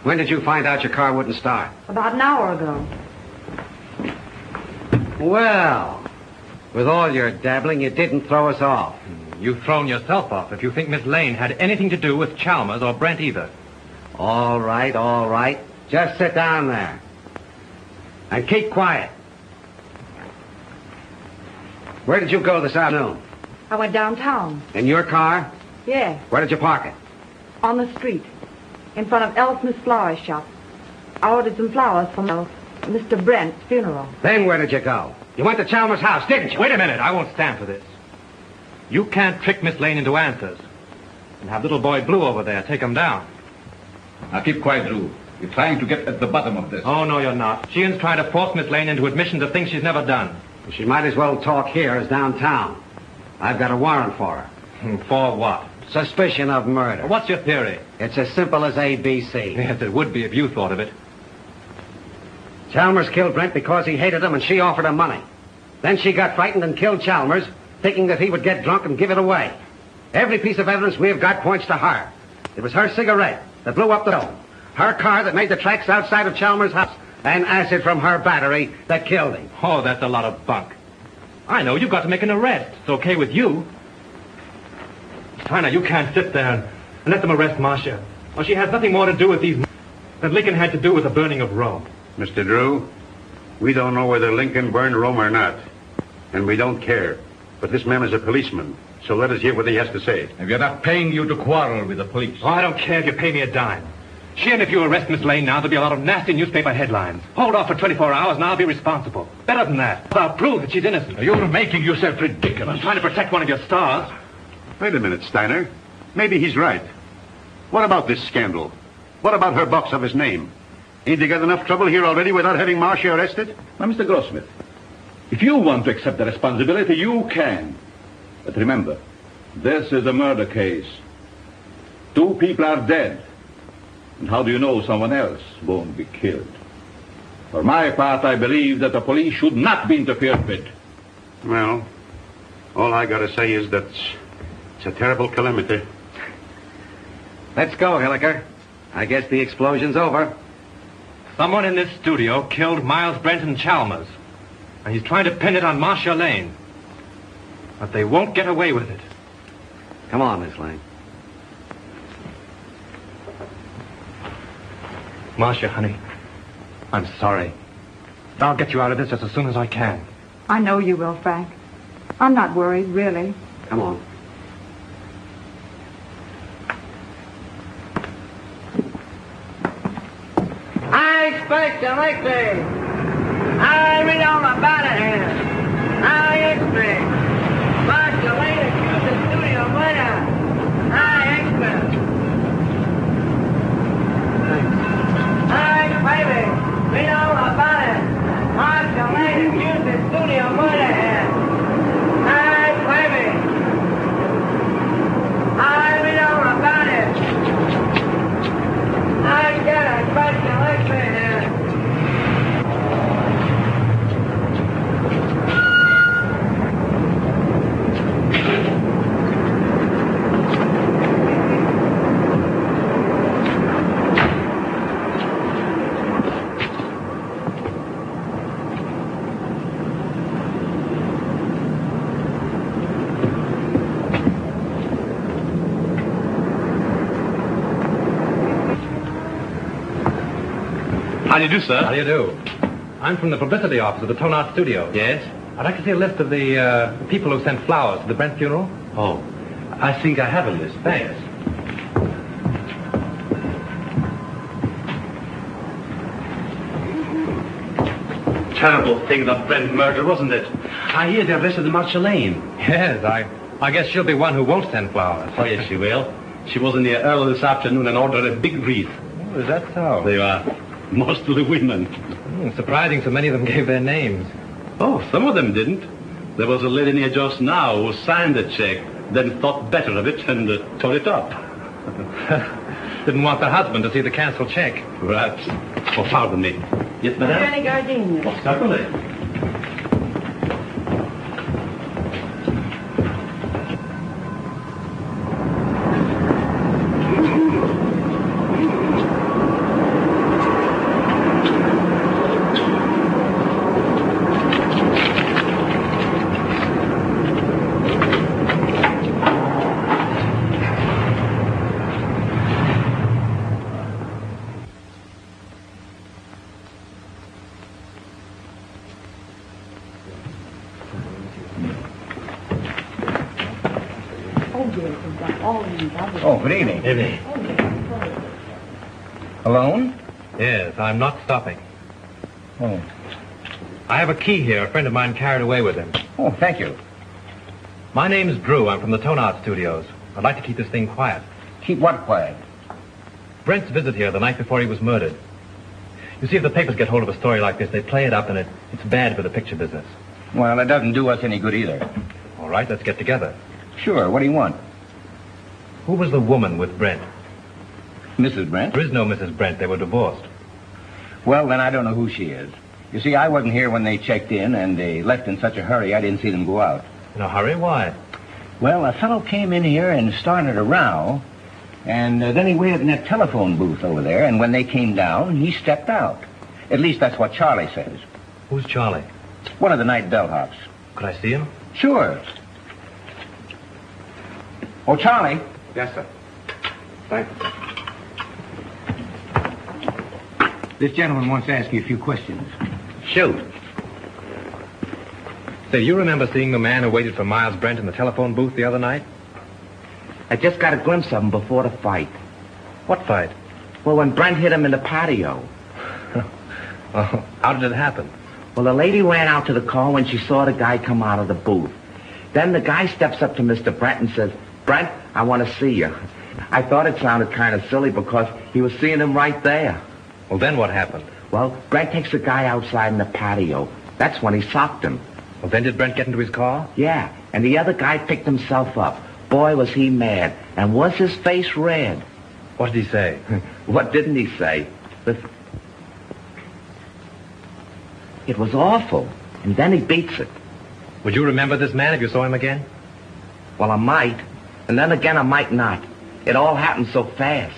When did you find out your car wouldn't start? About an hour ago. Well, with all your dabbling, you didn't throw us off. You've thrown yourself off if you think Miss Lane had anything to do with Chalmers or Brent either. All right, all right. Just sit down there. And keep quiet. Where did you go this afternoon? I went downtown. In your car? Yes, Where did you park it? on the street, in front of Elsmith's flower shop. I ordered some flowers from Mr. Brent's funeral. Then where did you go? You went to Chalmers' house, didn't you? Wait a minute. I won't stand for this. You can't trick Miss Lane into answers. And have little boy Blue over there take him down. Now keep quiet, Drew. You're trying to get at the bottom of this. Oh, no, you're not. Sheehan's trying to force Miss Lane into admissions of things she's never done. She might as well talk here as downtown. I've got a warrant for her. For what? Suspicion of murder. What's your theory? It's as simple as ABC. Yes, it would be if you thought of it. Chalmers killed Brent because he hated him and she offered him money. Then she got frightened and killed Chalmers, thinking that he would get drunk and give it away. Every piece of evidence we've got points to her. It was her cigarette that blew up the dome, her car that made the tracks outside of Chalmers' house, and acid from her battery that killed him. Oh, that's a lot of bunk. I know. You've got to make an arrest. It's okay with you. Steiner, you can't sit there and let them arrest Marcia. Well, she has nothing more to do with these than Lincoln had to do with the burning of Rome. Mr. Drew, we don't know whether Lincoln burned Rome or not. And we don't care. But this man is a policeman. So let us hear what he has to say. If you're not paying you to quarrel with the police. Oh, I don't care if you pay me a dime. Sheehan, if you arrest Miss Lane now, there'll be a lot of nasty newspaper headlines. Hold off for 24 hours and I'll be responsible. Better than that. I'll prove that she's innocent. You're making yourself ridiculous. I'm trying to protect one of your stars. Wait a minute, Steiner. Maybe he's right. What about this scandal? What about her box office name? Ain't they got enough trouble here already without having Marcia arrested? Now, Mr. Grossmith, if you want to accept the responsibility, you can. But remember, this is a murder case. 2 people are dead. And how do you know someone else won't be killed? For my part, I believe that the police should not be interfered with. Well, all I gotta say is that it's a terrible calamity. Let's go, Hilliker. I guess the explosion's over. Someone in this studio killed Miles Brent and Chalmers. And he's trying to pin it on Marcia Lane. But they won't get away with it. Come on, Miss Lane. Marcia, honey, I'm sorry. I'll get you out of this just as soon as I can. I know you will, Frank. I'm not worried, really. Come on. I expect to like this. I read all about it here. I expect. Bacio later accused the studio murder. I expect. Hi, baby. Read all about it. Bacio later accused the How do you do, sir? How do you do? I'm from the publicity office of the Tone Art Studio. Yes? I'd like to see a list of the people who sent flowers to the Brent funeral. Oh, I think I have a list. Thanks. Terrible thing, the Brent murder, wasn't it? I hear they arrested Marcia Lane. Yes, I guess she'll be one who won't send flowers. Oh, yes, she will. She was in here early this afternoon and ordered a big wreath. Oh, is that so? They are mostly women. Surprising so many of them gave their names. Oh, some of them didn't. There was a lady near just now who signed the check, then thought better of it and tore it up. Didn't want the husband to see the canceled check. Perhaps. Oh, pardon me. Yes, madame? Any gardenias? Oh, certainly. Oh, good evening. Evening. Alone? Yes, I'm not stopping. Oh. I have a key here. A friend of mine carried away with him. Oh, thank you. My name's Drew. I'm from the Tone Art Studios. I'd like to keep this thing quiet. Keep what quiet? Brent's visit here the night before he was murdered. You see, if the papers get hold of a story like this, they play it up, and it's bad for the picture business. Well, it doesn't do us any good either. All right, let's get together. Sure, what do you want? Who was the woman with Brent? Mrs. Brent? There is no Mrs. Brent. They were divorced. Well, then I don't know who she is. You see, I wasn't here when they checked in, and they left in such a hurry I didn't see them go out. In a hurry? Why? Well, a fellow came in here and started a row, and then he waited in that telephone booth over there, and when they came down, he stepped out. At least that's what Charlie says. Who's Charlie? One of the night bellhops. Could I see him? Sure. Oh, Charlie. Yes, sir. Thank you. This gentleman wants to ask you a few questions. Shoot. Say, you remember seeing the man who waited for Miles Brent in the telephone booth the other night? I just got a glimpse of him before the fight. What fight? Well, when Brent hit him in the patio. Oh, how did it happen? Well, the lady ran out to the car when she saw the guy come out of the booth. Then the guy steps up to Mr. Brent and says, "Brent, I want to see you." I thought it sounded kind of silly because he was seeing him right there. Well, then what happened? Well, Brent takes the guy outside in the patio. That's when he socked him. Well, then did Brent get into his car? Yeah, and the other guy picked himself up. Boy, was he mad. And was his face red. What did he say? What didn't he say? It was awful. And then he beats it. Would you remember this man if you saw him again? Well, I might. And then again, I might not. It all happened so fast.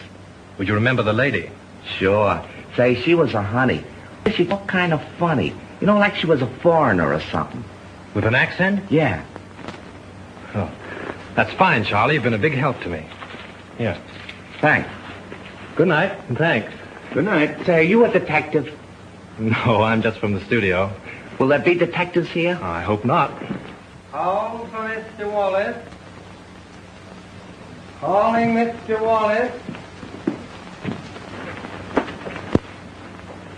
Would you remember the lady? Sure. Say, she was a honey. She looked kind of funny. You know, like she was a foreigner or something. With an accent? Yeah. Oh, that's fine, Charlie. You've been a big help to me. Here. Thanks. Good night, and thanks. Good night. Say, are you a detective? No, I'm just from the studio. Will there be detectives here? I hope not. Call for Mr. Wallace. Calling Mr. Wallace.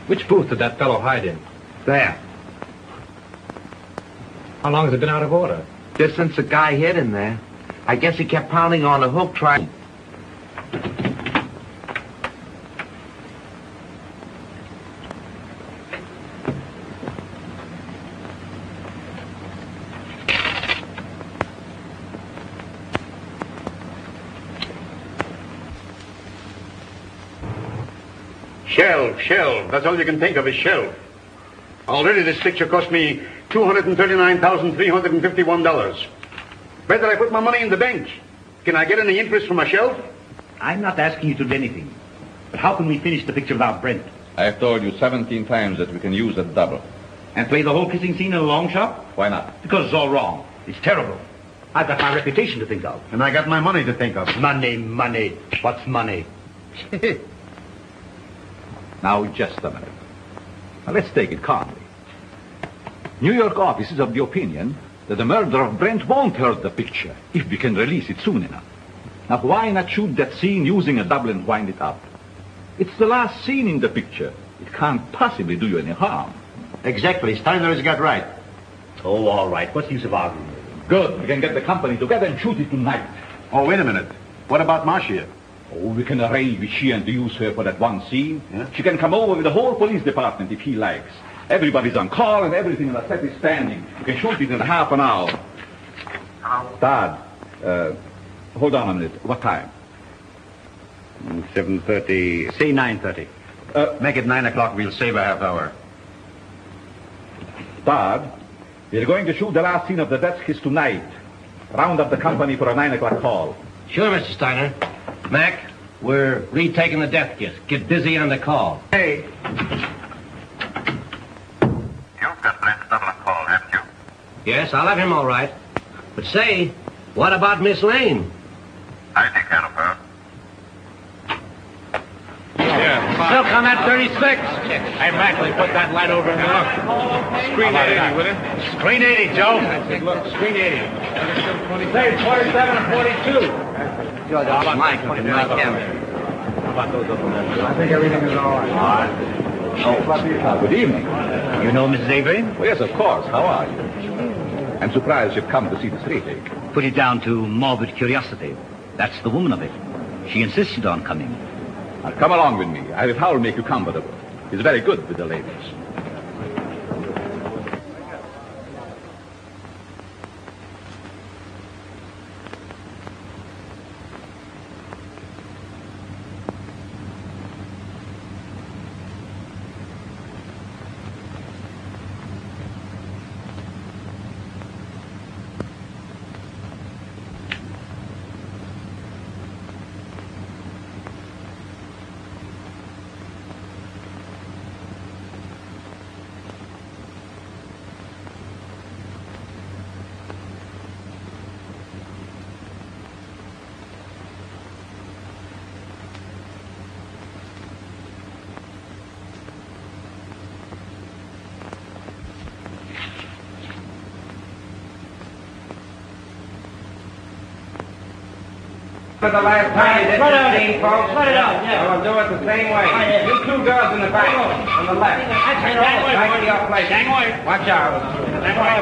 Which booth did that fellow hide in? There. How long has it been out of order? Just since the guy hit him there. I guess he kept pounding on the hook trying... Shelf. That's all you can think of is shelf. Already this picture cost me $239,351. Where did I put my money in the bank? Can I get any interest from my shelf? I'm not asking you to do anything. But how can we finish the picture without Brent? I've told you 17 times that we can use a double. And play the whole kissing scene in a long shot? Why not? Because it's all wrong. It's terrible. I've got my reputation to think of. And I got my money to think of. Money. What's money? Now, just a minute. Now, let's take it calmly. New York office is of the opinion that the murder of Brent won't hurt the picture if we can release it soon enough. Now, why not shoot that scene using a double and wind it up? It's the last scene in the picture. It can't possibly do you any harm. Exactly. Steiner has got right. Oh, all right. What's the use of arguing? Good. We can get the company together and shoot it tonight. Oh, wait a minute. What about Marcia? Oh, we can arrange with she and use her for that one scene. Yeah? She can come over with the whole police department if he likes. Everybody's on call and everything in the set is standing. We can shoot it in half an hour. Dad, hold on a minute. What time? 7:30. Say 9:30. Make it 9 o'clock. We'll save a half hour. Dad, we're going to shoot the last scene of the death kiss tonight. Round up the company for a 9 o'clock call. Sure, Mr. Steiner. Mac, we're retaking the death kiss. Get busy on the call. Hey. You've got Brent's double on call, haven't you? Yes, I'll have him all right. But say, what about Miss Lane? I take care of her. Silk on that 36. Hey, Mac, we put that light over in the look. Screen 80, will it? Screen 80, Joe. Look, screen 80. Say 47 and 42. George, how about Mike? How about those up there? I think everything is all right. All right. Oh, good evening. You know Mrs. Avery? Well, yes, of course. How are you? I'm surprised you've come to see this retake. Put it down to morbid curiosity. That's the woman of it. She insisted on coming. Now, come along with me. I will make you comfortable. It's very good with the ladies. For the last time you did this scene, folks. Let it out, yeah. We'll do it the same way. You two girls in the back, on the left. Back to your place. Watch out.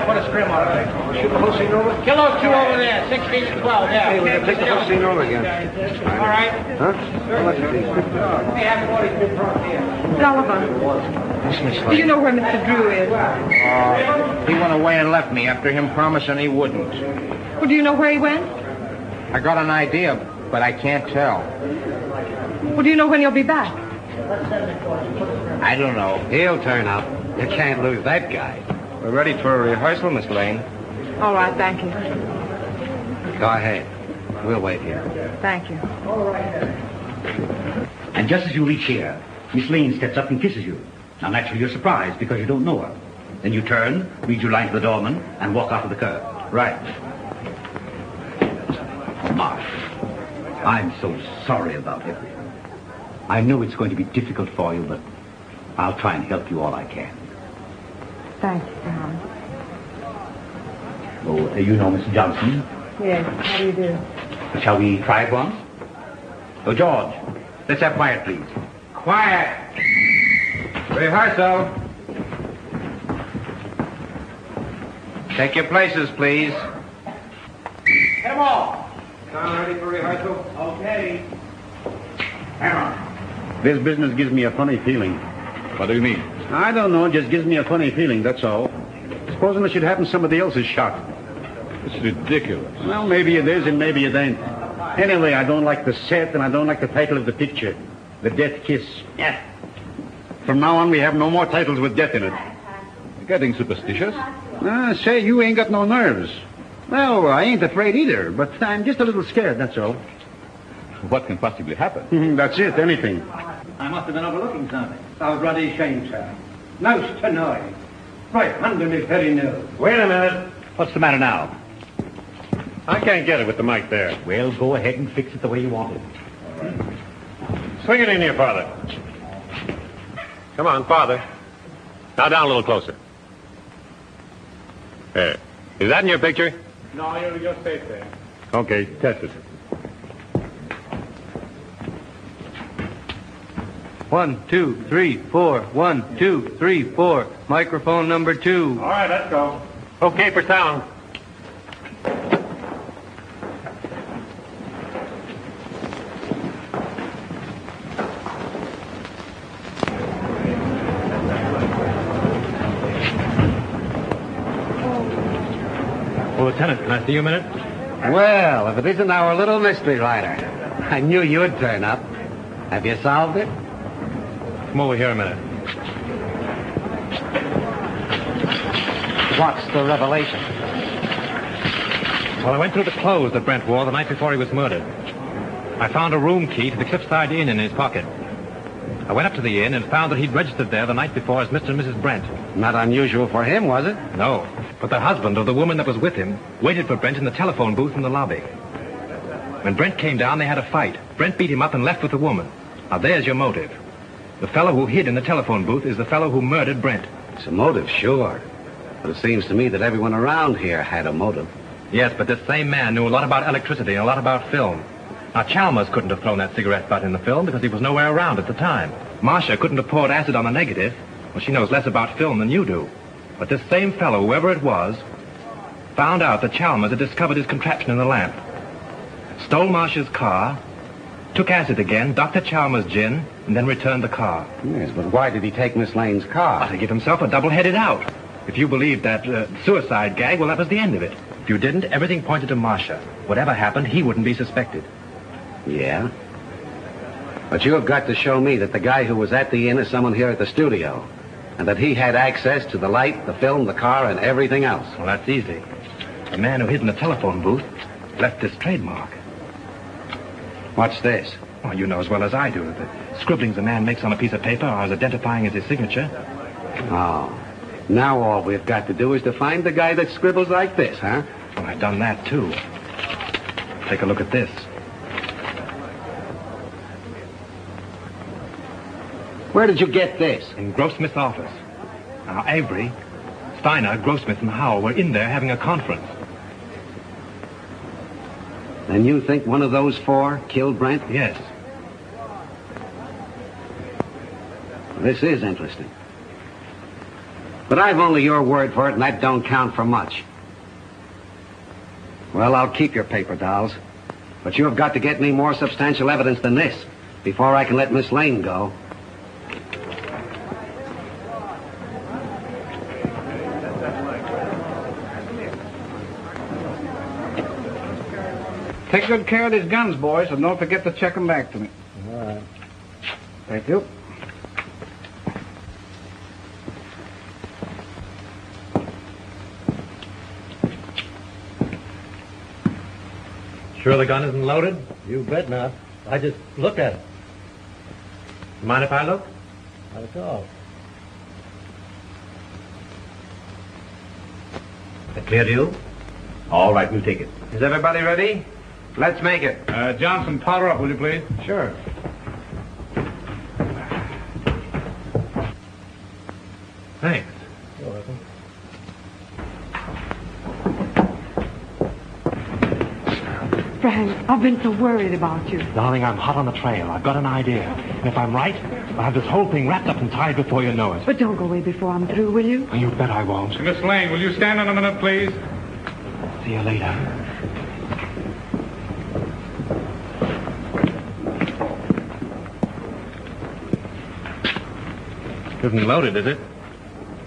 Put a scrim on it. Shoot the whole scene over? Kill those two over there, 16 and 12, yeah. Hey, we're going to take the whole scene over again. All right. Huh? How much is these? We have 42 front here. Sullivan, do you know where Mr. Drew is? He went away and left me after him promising he wouldn't. Well, do you know where he went? I got an idea, but I can't tell. Well, do you know when he'll be back? I don't know. He'll turn up. You can't lose that guy. We're ready for a rehearsal, Miss Lane. All right, thank you. Go ahead. We'll wait here. Thank you. And just as you reach here, Miss Lane steps up and kisses you. Now, naturally, you're surprised because you don't know her. Then you turn, read your line to the doorman, and walk out of the curb. Right. Marsh, I'm so sorry about everything. I know it's going to be difficult for you, but I'll try and help you all I can. Thank you, John. Oh, you know Mr. Johnson? Yes, how do you do? Shall we try it once? Oh, George, let's have quiet, please. Quiet. Rehearsal. Take your places, please. Get them all. Sound ready for rehearsal? Okay. This business gives me a funny feeling. What do you mean? I don't know, it just gives me a funny feeling, that's all. Supposing it should happen somebody else's shot. It's ridiculous. Well, maybe it is and maybe it ain't. Anyway, I don't like the set and I don't like the title of the picture. The Death Kiss. Yeah. From now on, we have no more titles with death in it. You're getting superstitious? Say, you ain't got no nerves. Well, I ain't afraid either, but I'm just a little scared, that's all. What can possibly happen? That's it, anything. I must have been overlooking something. I was bloody ashamed, sir. Most annoying. Right under me very nose. Wait a minute. What's the matter now? I can't get it with the mic there. Well, go ahead and fix it the way you want it. Swing it in here, Father. Come on, Father. Now down a little closer. There. Is that in your picture? No, you're safe there. Okay, test it. 1, 2, 3, 4. 1, 2, 3, 4. Microphone number 2. All right, let's go. Okay for sound. Well, Lieutenant, can I see you a minute? Well, if it isn't our little mystery writer. I knew you'd turn up. Have you solved it? Come over here a minute. What's the revelation? Well, I went through the clothes that Brent wore the night before he was murdered. I found a room key to the Cliffside Inn in his pocket. I went up to the inn and found that he'd registered there the night before as Mr. and Mrs. Brent. Not unusual for him, was it? No, but the husband of the woman that was with him waited for Brent in the telephone booth in the lobby. When Brent came down, they had a fight. Brent beat him up and left with the woman. Now, there's your motive. The fellow who hid in the telephone booth is the fellow who murdered Brent. It's a motive, sure. But it seems to me that everyone around here had a motive. Yes, but this same man knew a lot about electricity and a lot about film. Now, Chalmers couldn't have thrown that cigarette butt in the film because he was nowhere around at the time. Marcia couldn't have poured acid on the negative. Well, she knows less about film than you do. But this same fellow, whoever it was, found out that Chalmers had discovered his contraption in the lamp. Stole Marcia's car, took acid again, Dr. Chalmers' gin, and then returned the car. Yes, but why did he take Miss Lane's car? To give himself a double-headed out. If you believed that suicide gag, well, that was the end of it. If you didn't, everything pointed to Marcia. Whatever happened, he wouldn't be suspected. Yeah? But you have got to show me that the guy who was at the inn is someone here at the studio, and that he had access to the light, the film, the car, and everything else. Well, that's easy. The man who hid in the telephone booth left this trademark. What's this? Oh, you know as well as I do that the scribblings a man makes on a piece of paper are as identifying as his signature. Oh. Now all we've got to do is to find the guy that scribbles like this, huh? Well, I've done that, too. Take a look at this. Where did you get this? In Grossmith's office. Now, Avery, Steiner, Grossmith, and Howell were in there having a conference. Then you think one of those four killed Brent? Yes. This is interesting. But I've only your word for it, and that don't count for much. Well, I'll keep your paper dolls. But you have got to get me more substantial evidence than this before I can let Miss Lane go. Take good care of these guns, boys, and don't forget to check them back to me. All right. Thank you. Sure the gun isn't loaded? You bet not. I just looked at it. Mind if I look? Not at all. That clear to you? All right, we'll take it. Is everybody ready? Let's make it. Johnson, powder up, will you please? Sure. Thanks. You're welcome. Frank, I've been so worried about you. Darling, I'm hot on the trail. I've got an idea. And if I'm right, I'll have this whole thing wrapped up and tied before you know it. But don't go away before I'm through, will you? You bet I won't. Miss Lane, will you stand in a minute, please? See you later. Isn't loaded, is it?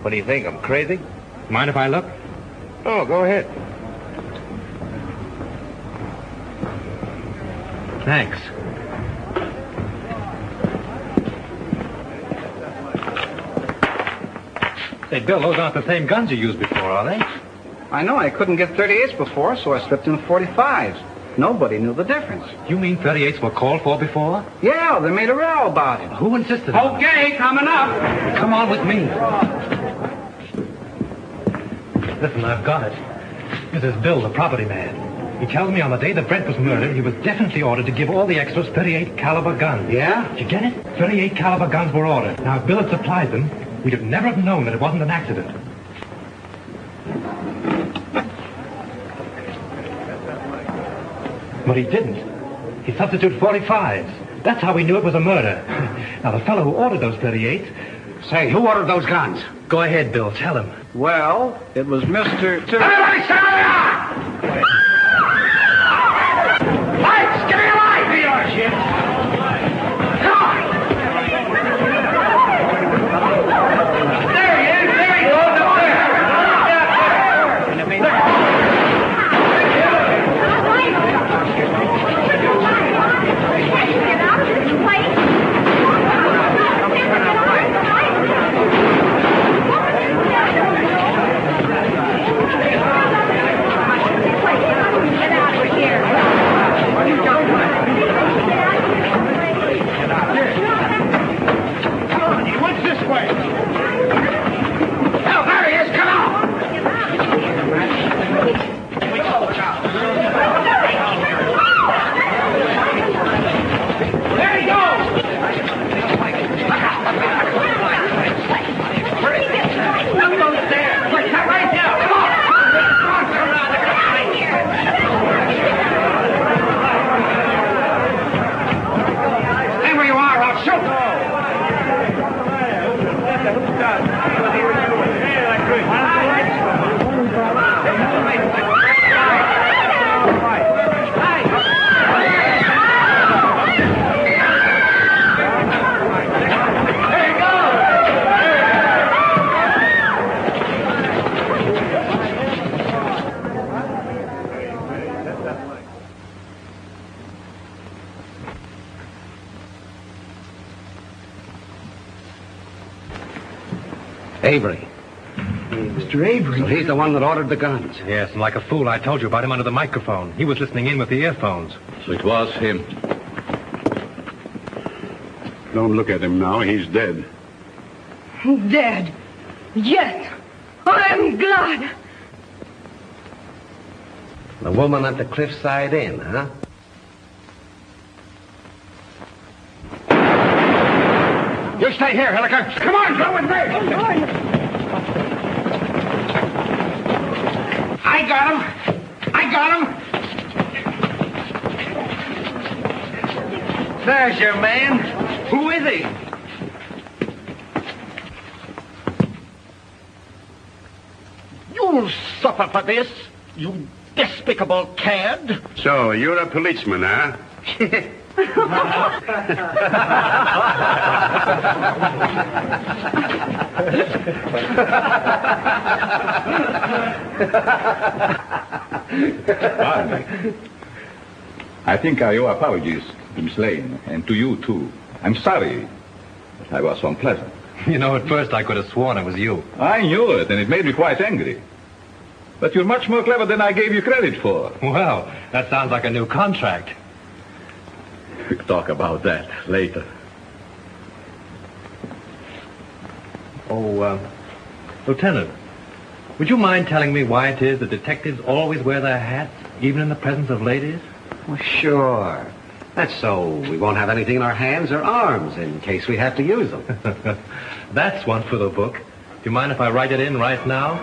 What do you think? I'm crazy? Mind if I look? Oh, go ahead. Thanks. Say, Bill, those aren't the same guns you used before, are they? I know I couldn't get 38s before, so I slipped in 45s. Nobody knew the difference. You mean 38s were called for before? Yeah, they made a row about it. Who insisted on it? Okay, coming up. Come on with me. Listen, I've got it. This is Bill, the property man. He tells me on the day that Brent was murdered, he was definitely ordered to give all the extras 38 caliber guns. Yeah? Did you get it? 38 caliber guns were ordered. Now, if Bill had supplied them, We'd have never have known that it wasn't an accident. But he didn't. He substituted 45s. That's how we knew it was a murder. Now, the fellow who ordered those 38... Say, who ordered those guns? Go ahead, Bill. Tell him. Well, it was Mr. Everybody stand Lights! Give me a light! Be yours, shit. Come on! There he is! There he goes! Up there! Get out of this place! Avery. Mr. Avery? So he's the one that ordered the guns. Yes, and like a fool, I told you about him under the microphone. He was listening in with the earphones. So it was him. Don't look at him now. He's dead. Dead. Yes. I'm glad. The woman at the Cliffside Inn, huh? You stay here, Hilliker. Come on, go with me. I got him. There's your man. Who is he? You'll suffer for this, you despicable cad. So, you're a policeman, huh? I think I owe apologies to Miss Lane, and to you, too. I'm sorry that I was so unpleasant. You know, at first I could have sworn it was you. I knew it, and it made me quite angry. But you're much more clever than I gave you credit for. Well, that sounds like a new contract. We'll talk about that later. Oh, Lieutenant, would you mind telling me why it is that detectives always wear their hats, even in the presence of ladies? Well, sure. That's so we won't have anything in our hands or arms in case we have to use them. That's one for the book. Do you mind if I write it in right now?